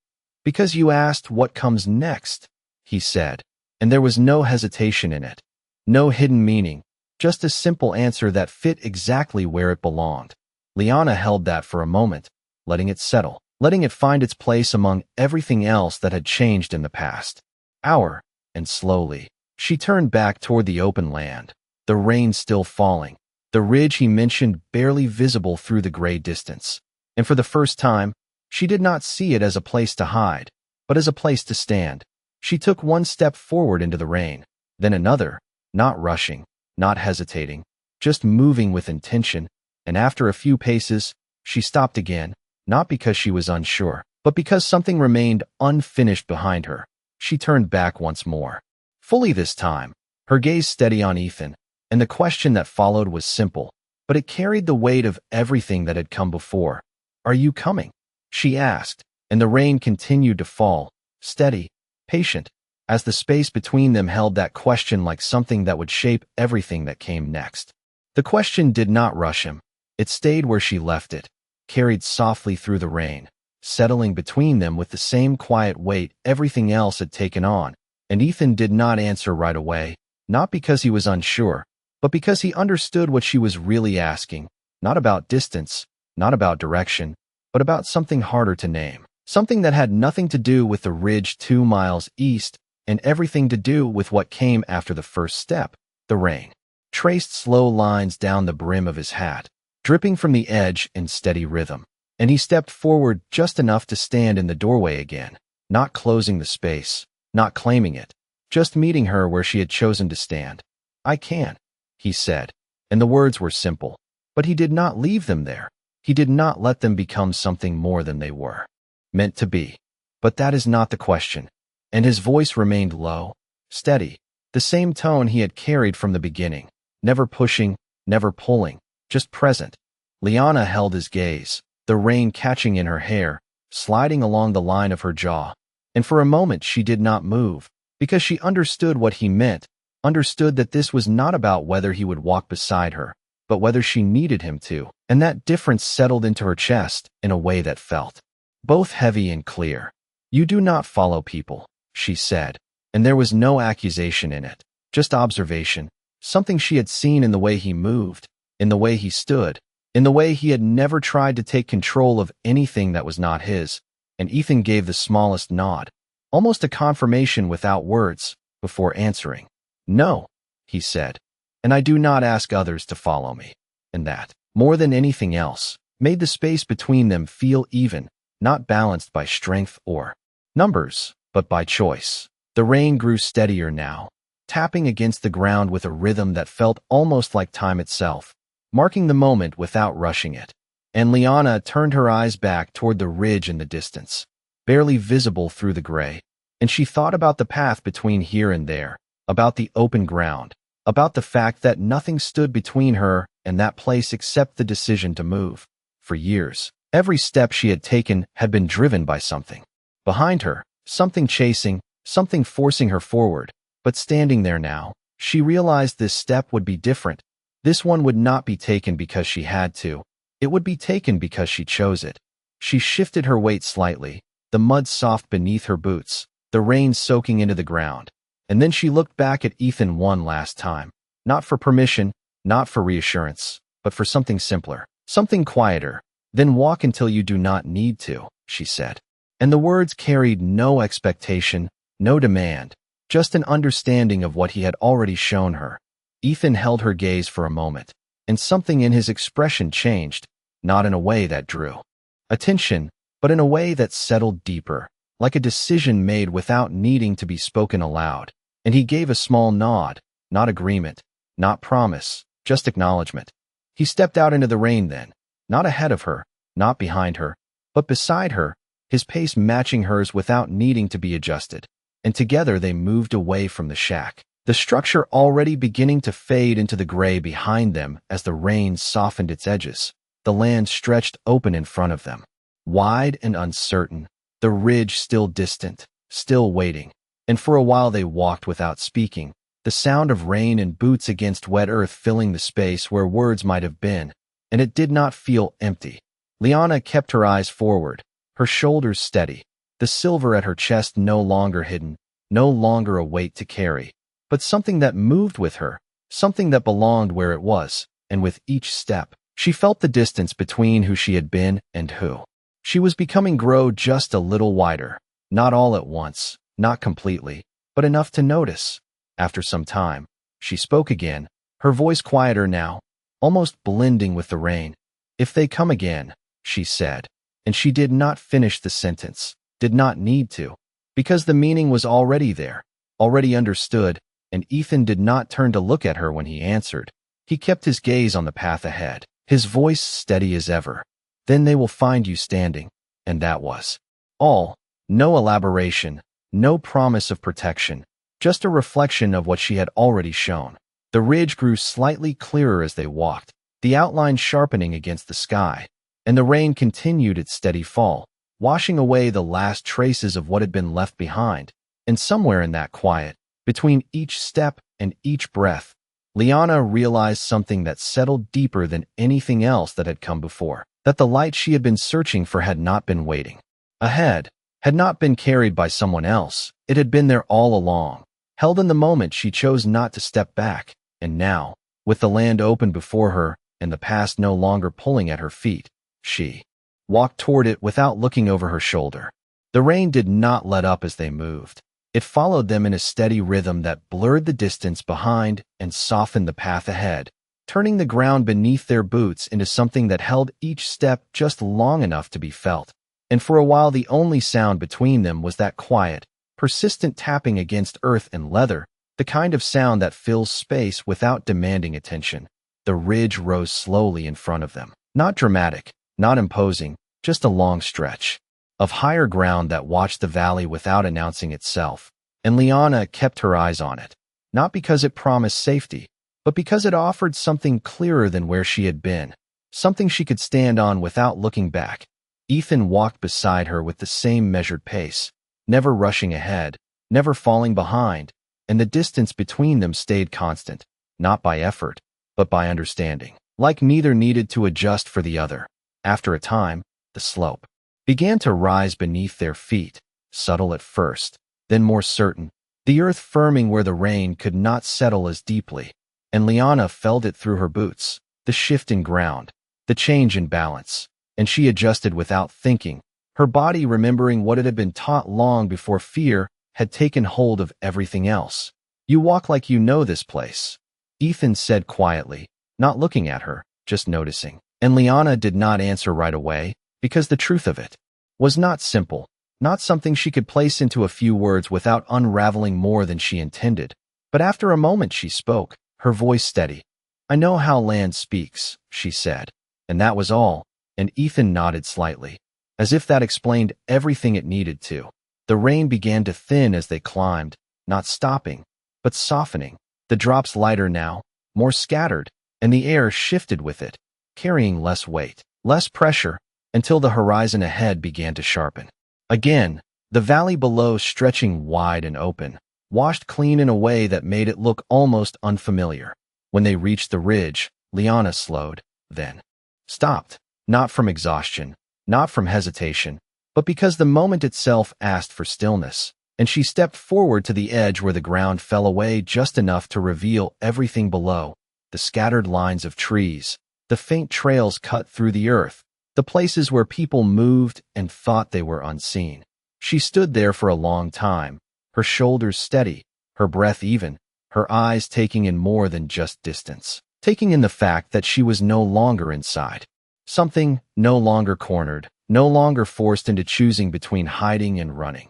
"Because you asked what comes next," he said, and there was no hesitation in it, no hidden meaning, just a simple answer that fit exactly where it belonged. Liana held that for a moment, letting it settle, letting it find its place among everything else that had changed in the past hour, and slowly, she turned back toward the open land, the rain still falling, the ridge he mentioned barely visible through the gray distance. And for the first time, she did not see it as a place to hide, but as a place to stand. She took one step forward into the rain, then another, not rushing, not hesitating, just moving with intention, and after a few paces, she stopped again, not because she was unsure, but because something remained unfinished behind her. She turned back once more, fully this time, her gaze steady on Ethan, and the question that followed was simple, but it carried the weight of everything that had come before. "Are you coming?" she asked, and the rain continued to fall, steady, patient, as the space between them held that question like something that would shape everything that came next. The question did not rush him. It stayed where she left it, carried softly through the rain, settling between them with the same quiet weight everything else had taken on, and Ethan did not answer right away, not because he was unsure, but because he understood what she was really asking, not about distance, not about direction, but about something harder to name, something that had nothing to do with the ridge 2 miles east, and everything to do with what came after the first step, the rain. Traced slow lines down the brim of his hat, dripping from the edge in steady rhythm, and he stepped forward just enough to stand in the doorway again, not closing the space, not claiming it, just meeting her where she had chosen to stand. "I can," he said, and the words were simple, but he did not leave them there. He did not let them become something more than they were meant to be. But that is not the question. And his voice remained low, steady, the same tone he had carried from the beginning, never pushing, never pulling, just present. Liana held his gaze, the rain catching in her hair, sliding along the line of her jaw, And for a moment she did not move, because she understood what he meant, understood that this was not about whether he would walk beside her, but whether she needed him to, and that difference settled into her chest in a way that felt both heavy and clear. "You do not follow people," she said, and there was no accusation in it, just observation, something she had seen in the way he moved, in the way he stood, in the way he had never tried to take control of anything that was not his, and Ethan gave the smallest nod, almost a confirmation without words, before answering. "No," he said, "and I do not ask others to follow me." And that, more than anything else, made the space between them feel even, not balanced by strength or numbers, but by choice. The rain grew steadier now, tapping against the ground with a rhythm that felt almost like time itself, marking the moment without rushing it. And Liana turned her eyes back toward the ridge in the distance, barely visible through the gray, and she thought about the path between here and there, about the open ground, about the fact that nothing stood between her and that place except the decision to move. For years, every step she had taken had been driven by something. Behind her, something chasing, something forcing her forward, but standing there now, she realized this step would be different. This one would not be taken because she had to. It would be taken because she chose it. She shifted her weight slightly, the mud soft beneath her boots, the rain soaking into the ground. And then she looked back at Ethan one last time, not for permission, not for reassurance, but for something simpler, something quieter. "Then walk until you do not need to," she said. And the words carried no expectation, no demand, just an understanding of what he had already shown her. Ethan held her gaze for a moment, and something in his expression changed, not in a way that drew attention, but in a way that settled deeper, like a decision made without needing to be spoken aloud. And he gave a small nod, not agreement, not promise, just acknowledgement. He stepped out into the rain then, not ahead of her, not behind her, but beside her, his pace matching hers without needing to be adjusted. And together they moved away from the shack, the structure already beginning to fade into the gray behind them as the rain softened its edges. The land stretched open in front of them, wide and uncertain, the ridge still distant, still waiting. And for a while they walked without speaking, the sound of rain and boots against wet earth filling the space where words might have been, and it did not feel empty. Liana kept her eyes forward, her shoulders steady, the silver at her chest no longer hidden, no longer a weight to carry, but something that moved with her, something that belonged where it was, and with each step, she felt the distance between who she had been and who she was becoming grow just a little wider, not all at once, not completely, but enough to notice. After some time, she spoke again, her voice quieter now, almost blending with the rain. "If they come again," she said, and she did not finish the sentence, did not need to, because the meaning was already there, already understood, and Ethan did not turn to look at her when he answered. He kept his gaze on the path ahead, his voice steady as ever. "Then they will find you standing," and that was all. No elaboration, no promise of protection, just a reflection of what she had already shown. The ridge grew slightly clearer as they walked, the outline sharpening against the sky, and the rain continued its steady fall, washing away the last traces of what had been left behind. And somewhere in that quiet, between each step and each breath, Liana realized something that settled deeper than anything else that had come before, that the light she had been searching for had not been waiting ahead, had not been carried by someone else. It had been there all along, held in the moment she chose not to step back. And now, with the land open before her and the past no longer pulling at her feet, she walked toward it without looking over her shoulder. The rain did not let up as they moved. It followed them in a steady rhythm that blurred the distance behind and softened the path ahead, turning the ground beneath their boots into something that held each step just long enough to be felt. And for a while the only sound between them was that quiet, persistent tapping against earth and leather, the kind of sound that fills space without demanding attention. The ridge rose slowly in front of them, not dramatic, not imposing, just a long stretch of higher ground that watched the valley without announcing itself. And Liana kept her eyes on it, not because it promised safety, but because it offered something clearer than where she had been, something she could stand on without looking back. Ethan walked beside her with the same measured pace, never rushing ahead, never falling behind, and the distance between them stayed constant, not by effort, but by understanding. Like neither needed to adjust for the other. After a time, the slope began to rise beneath their feet, subtle at first, then more certain, the earth firming where the rain could not settle as deeply, and Liana felt it through her boots, the shift in ground, the change in balance, and she adjusted without thinking, her body remembering what it had been taught long before fear had taken hold of everything else. "You walk like you know this place," Ethan said quietly, not looking at her, just noticing. And Liana did not answer right away, because the truth of it was not simple, not something she could place into a few words without unraveling more than she intended. But after a moment she spoke, her voice steady. "I know how land speaks," she said. And that was all, and Ethan nodded slightly, as if that explained everything it needed to. The rain began to thin as they climbed, not stopping, but softening, the drops lighter now, more scattered, and the air shifted with it, carrying less weight, less pressure, until the horizon ahead began to sharpen. Again, the valley below stretching wide and open, washed clean in a way that made it look almost unfamiliar. When they reached the ridge, Liana slowed, then stopped, not from exhaustion, not from hesitation, but because the moment itself asked for stillness, and she stepped forward to the edge where the ground fell away just enough to reveal everything below, the scattered lines of trees, the faint trails cut through the earth, the places where people moved and thought they were unseen. She stood there for a long time, her shoulders steady, her breath even, her eyes taking in more than just distance, taking in the fact that she was no longer inside. Something no longer cornered, no longer forced into choosing between hiding and running.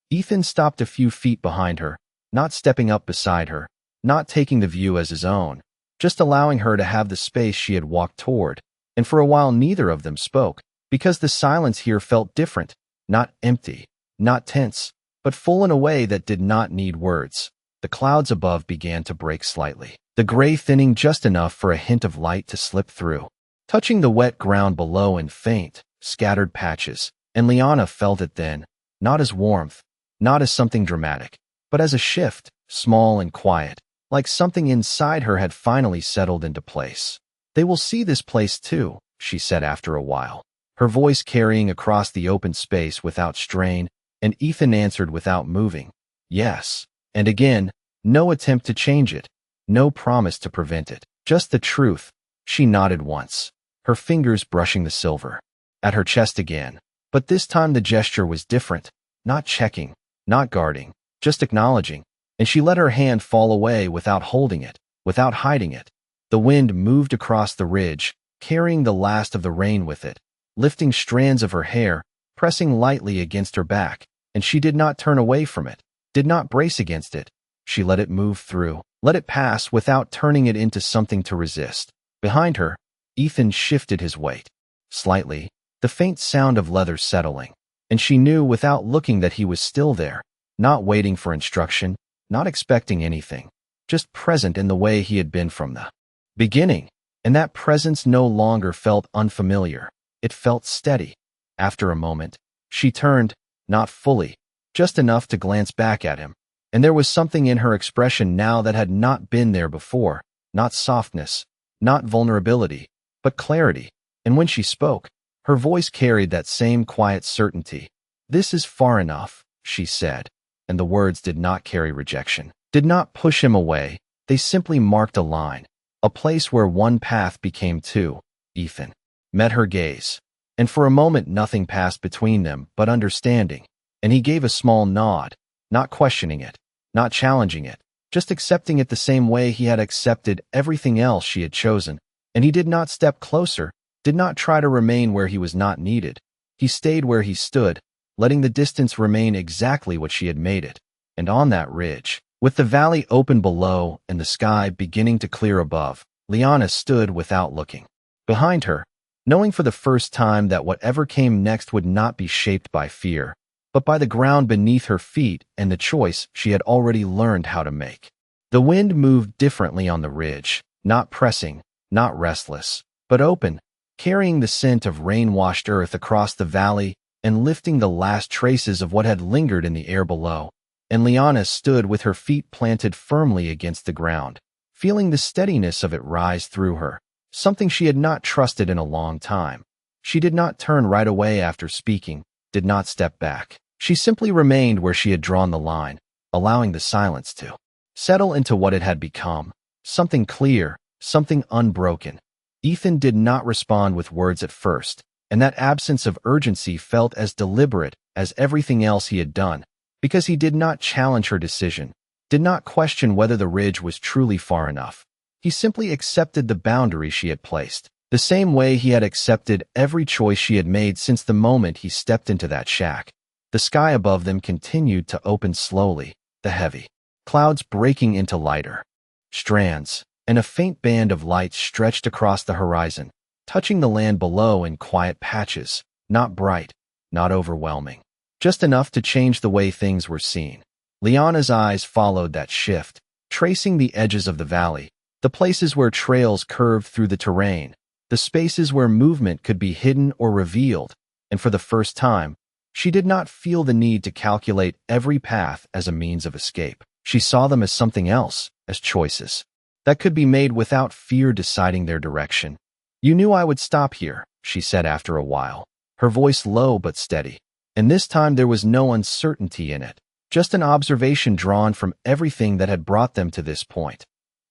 Ethan stopped a few feet behind her, not stepping up beside her, not taking the view as his own, just allowing her to have the space she had walked toward, and for a while neither of them spoke, because the silence here felt different, not empty, not tense, but full in a way that did not need words. The clouds above began to break slightly, the gray thinning just enough for a hint of light to slip through, touching the wet ground below in faint, scattered patches, and Liana felt it then, not as warmth, not as something dramatic, but as a shift, small and quiet, like something inside her had finally settled into place. "They will see this place too," she said after a while, her voice carrying across the open space without strain, and Ethan answered without moving, "Yes." And again, no attempt to change it, no promise to prevent it, just the truth. She nodded once, her fingers brushing the silver, at her chest again, but this time the gesture was different, not checking, not guarding, just acknowledging, and she let her hand fall away without holding it, without hiding it. The wind moved across the ridge, carrying the last of the rain with it, lifting strands of her hair, pressing lightly against her back, and she did not turn away from it, did not brace against it. She let it move through, let it pass without turning it into something to resist. Behind her, Ethan shifted his weight. Slightly, the faint sound of leather settling, and she knew without looking that he was still there, not waiting for instruction, not expecting anything, just present in the way he had been from the beginning, and that presence no longer felt unfamiliar. It felt steady. After a moment, she turned, not fully, just enough to glance back at him, and there was something in her expression now that had not been there before, not softness, not vulnerability, but clarity, and when she spoke, her voice carried that same quiet certainty. "This is far enough," she said, and the words did not carry rejection, did not push him away, they simply marked a line, a place where one path became two. Ethan met her gaze, and for a moment nothing passed between them but understanding, and he gave a small nod, not questioning it, not challenging it, just accepting it the same way he had accepted everything else she had chosen, and he did not step closer, did not try to remain where he was not needed. He stayed where he stood, letting the distance remain exactly what she had made it. And on that ridge, with the valley open below and the sky beginning to clear above, Liana stood without looking. Behind her, knowing for the first time that whatever came next would not be shaped by fear, but by the ground beneath her feet and the choice she had already learned how to make. The wind moved differently on the ridge, not pressing, not restless, but open, carrying the scent of rain-washed earth across the valley and lifting the last traces of what had lingered in the air below. And Liana stood with her feet planted firmly against the ground, feeling the steadiness of it rise through her, something she had not trusted in a long time. She did not turn right away after speaking, did not step back. She simply remained where she had drawn the line, allowing the silence to settle into what it had become, something clear, something unbroken. Ethan did not respond with words at first, and that absence of urgency felt as deliberate as everything else he had done, because he did not challenge her decision, did not question whether the ridge was truly far enough. He simply accepted the boundary she had placed, the same way he had accepted every choice she had made since the moment he stepped into that shack. The sky above them continued to open slowly, the heavy clouds breaking into lighter strands, and a faint band of light stretched across the horizon, touching the land below in quiet patches, not bright, not overwhelming, just enough to change the way things were seen. Liana's eyes followed that shift, tracing the edges of the valley, the places where trails curved through the terrain, the spaces where movement could be hidden or revealed, and for the first time, she did not feel the need to calculate every path as a means of escape. She saw them as something else, as choices that could be made without fear deciding their direction. "You knew I would stop here," she said after a while, her voice low but steady. And this time there was no uncertainty in it, just an observation drawn from everything that had brought them to this point.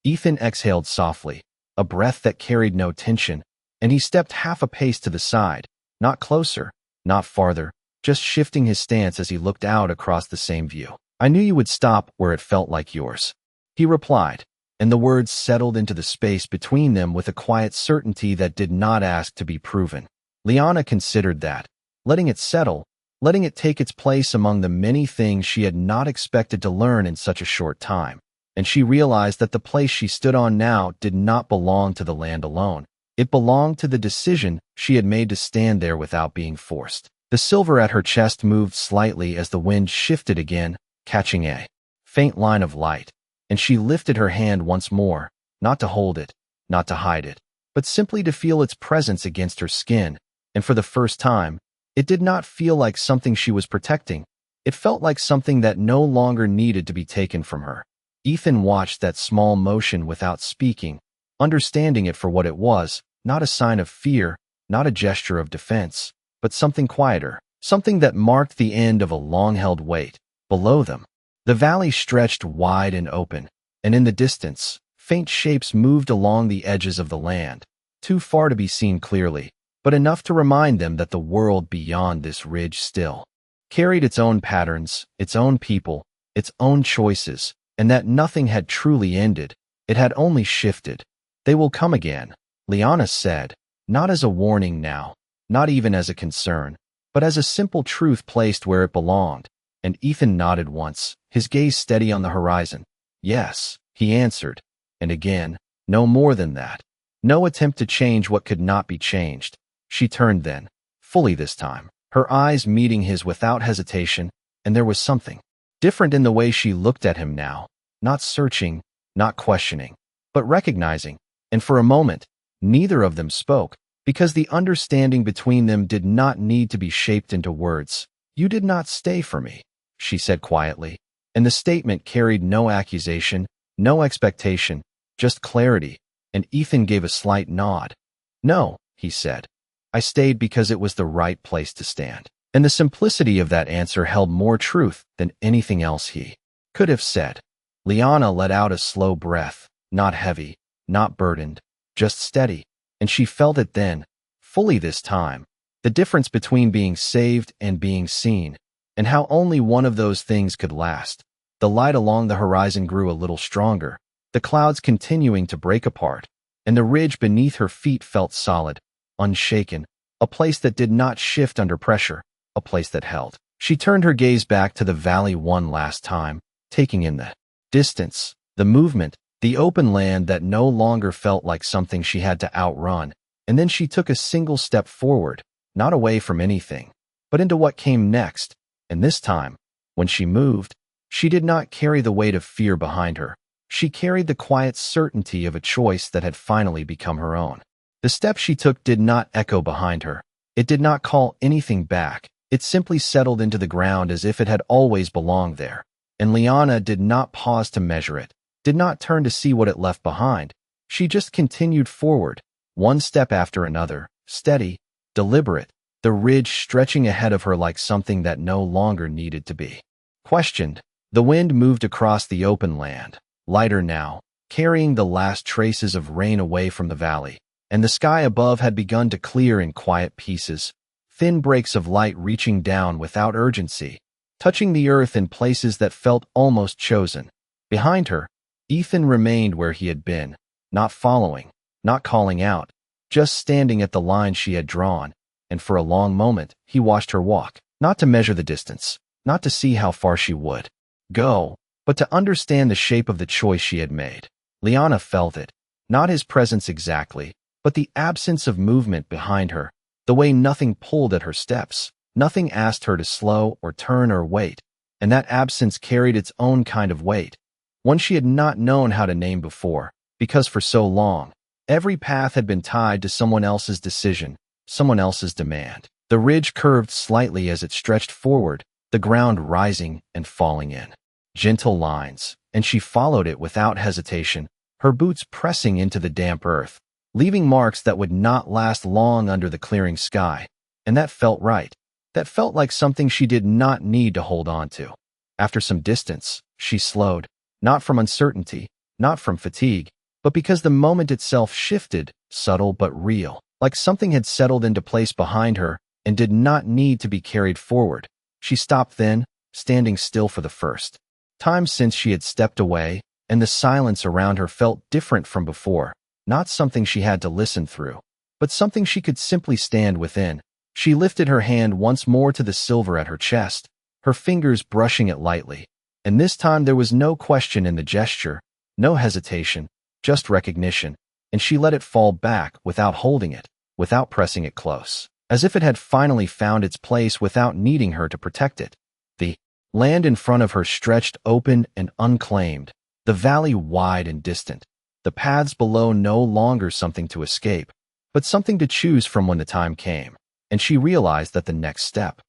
Ethan exhaled softly, a breath that carried no tension, and he stepped half a pace to the side, not closer, not farther, just shifting his stance as he looked out across the same view. "I knew you would stop where it felt like yours," he replied, and the words settled into the space between them with a quiet certainty that did not ask to be proven. Liana considered that, letting it settle, letting it take its place among the many things she had not expected to learn in such a short time. And she realized that the place she stood on now did not belong to the land alone. It belonged to the decision she had made to stand there without being forced. The silver at her chest moved slightly as the wind shifted again, catching a faint line of light, and she lifted her hand once more, not to hold it, not to hide it, but simply to feel its presence against her skin, and for the first time, it did not feel like something she was protecting. It felt like something that no longer needed to be taken from her. Ethan watched that small motion without speaking, understanding it for what it was, not a sign of fear, not a gesture of defense, but something quieter, something that marked the end of a long-held wait. Below them, the valley stretched wide and open, and in the distance, faint shapes moved along the edges of the land, too far to be seen clearly, but enough to remind them that the world beyond this ridge still carried its own patterns, its own people, its own choices, and that nothing had truly ended, it had only shifted. "They will come again," Liana said, not as a warning now, not even as a concern, but as a simple truth placed where it belonged. And Ethan nodded once, his gaze steady on the horizon. "Yes," he answered, and again, no more than that. No attempt to change what could not be changed. She turned then, fully this time, her eyes meeting his without hesitation, and there was something different in the way she looked at him now, not searching, not questioning, but recognizing, and for a moment, neither of them spoke, because the understanding between them did not need to be shaped into words. "You did not stay for me," she said quietly, and the statement carried no accusation, no expectation, just clarity, and Ethan gave a slight nod. "No," he said. "I stayed because it was the right place to stand." And the simplicity of that answer held more truth than anything else he could have said. Liana let out a slow breath, not heavy, not burdened, just steady, and she felt it then, fully this time, the difference between being saved and being seen, and how only one of those things could last. The light along the horizon grew a little stronger, the clouds continuing to break apart, and the ridge beneath her feet felt solid, unshaken, a place that did not shift under pressure, a place that held. She turned her gaze back to the valley one last time, taking in the distance, the movement, the open land that no longer felt like something she had to outrun, and then she took a single step forward, not away from anything, but into what came next, and this time, when she moved, she did not carry the weight of fear behind her. She carried the quiet certainty of a choice that had finally become her own. The step she took did not echo behind her. It did not call anything back. It simply settled into the ground as if it had always belonged there. And Liana did not pause to measure it, did not turn to see what it left behind. She just continued forward, one step after another, steady, deliberate, the ridge stretching ahead of her like something that no longer needed to be questioned. The wind moved across the open land, lighter now, carrying the last traces of rain away from the valley, and the sky above had begun to clear in quiet pieces, thin breaks of light reaching down without urgency, touching the earth in places that felt almost chosen. Behind her, Ethan remained where he had been, not following, not calling out, just standing at the line she had drawn, and for a long moment he watched her walk, not to measure the distance, not to see how far she would go, but to understand the shape of the choice she had made. Liana felt it, not his presence exactly, but the absence of movement behind her, the way nothing pulled at her steps, nothing asked her to slow or turn or wait, and that absence carried its own kind of weight, one she had not known how to name before, because for so long, every path had been tied to someone else's decision, someone else's demand. The ridge curved slightly as it stretched forward, the ground rising and falling in gentle lines, and she followed it without hesitation, her boots pressing into the damp earth, leaving marks that would not last long under the clearing sky. And that felt right. That felt like something she did not need to hold on to. After some distance, she slowed, not from uncertainty, not from fatigue, but because the moment itself shifted, subtle but real, like something had settled into place behind her and did not need to be carried forward. She stopped then, standing still for the first time since she had stepped away, and the silence around her felt different from before, not something she had to listen through, but something she could simply stand within. She lifted her hand once more to the silver at her chest, her fingers brushing it lightly, and this time there was no question in the gesture, no hesitation, just recognition, and she let it fall back without holding it, without pressing it close, as if it had finally found its place without needing her to protect it. The land in front of her stretched open and unclaimed, the valley wide and distant, the paths below no longer something to escape, but something to choose from when the time came. And she realized that the next step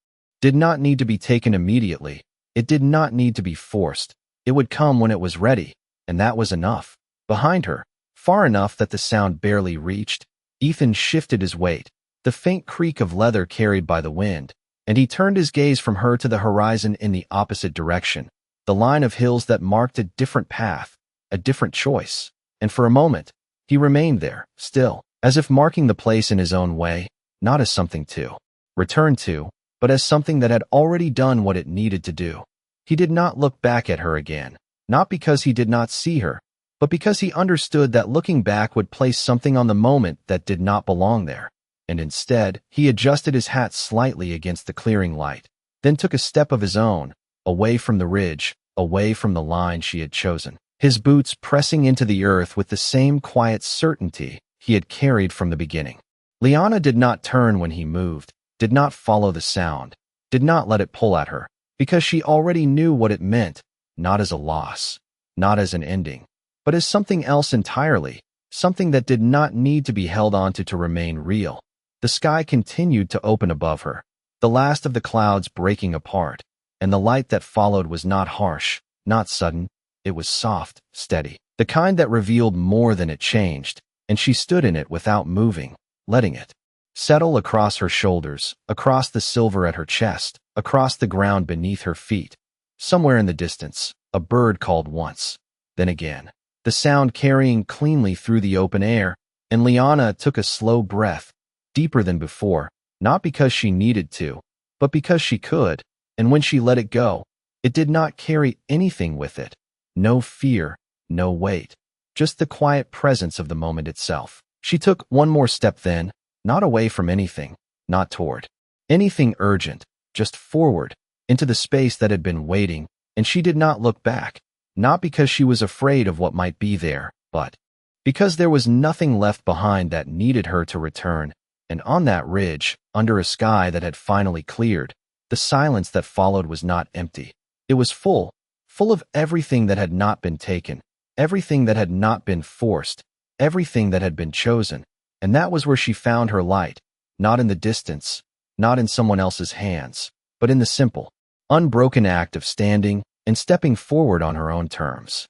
did not need to be taken immediately. It did not need to be forced. It would come when it was ready, and that was enough. Behind her, far enough that the sound barely reached, Ethan shifted his weight, the faint creak of leather carried by the wind, and he turned his gaze from her to the horizon in the opposite direction, the line of hills that marked a different path, a different choice. And for a moment, he remained there, still, as if marking the place in his own way, not as something to return to, but as something that had already done what it needed to do. He did not look back at her again, not because he did not see her, but because he understood that looking back would place something on the moment that did not belong there. And instead, he adjusted his hat slightly against the clearing light, then took a step of his own, away from the ridge, away from the line she had chosen, his boots pressing into the earth with the same quiet certainty he had carried from the beginning. Liana did not turn when he moved, did not follow the sound, did not let it pull at her, because she already knew what it meant, not as a loss, not as an ending, but as something else entirely, something that did not need to be held onto to remain real. The sky continued to open above her, the last of the clouds breaking apart, and the light that followed was not harsh, not sudden, it was soft, steady, the kind that revealed more than it changed, and she stood in it without moving, letting it settle across her shoulders, across the silver at her chest, across the ground beneath her feet. Somewhere in the distance, a bird called once, then again, the sound carrying cleanly through the open air, and Liana took a slow breath, deeper than before, not because she needed to, but because she could, and when she let it go, it did not carry anything with it. No fear, no weight, just the quiet presence of the moment itself. She took one more step then, not away from anything, not toward anything urgent, just forward, into the space that had been waiting, and she did not look back, not because she was afraid of what might be there, but because there was nothing left behind that needed her to return. And on that ridge, under a sky that had finally cleared, the silence that followed was not empty. It was full, full of everything that had not been taken, everything that had not been forced, everything that had been chosen. And that was where she found her light, not in the distance, not in someone else's hands, but in the simple, unbroken act of standing and stepping forward on her own terms.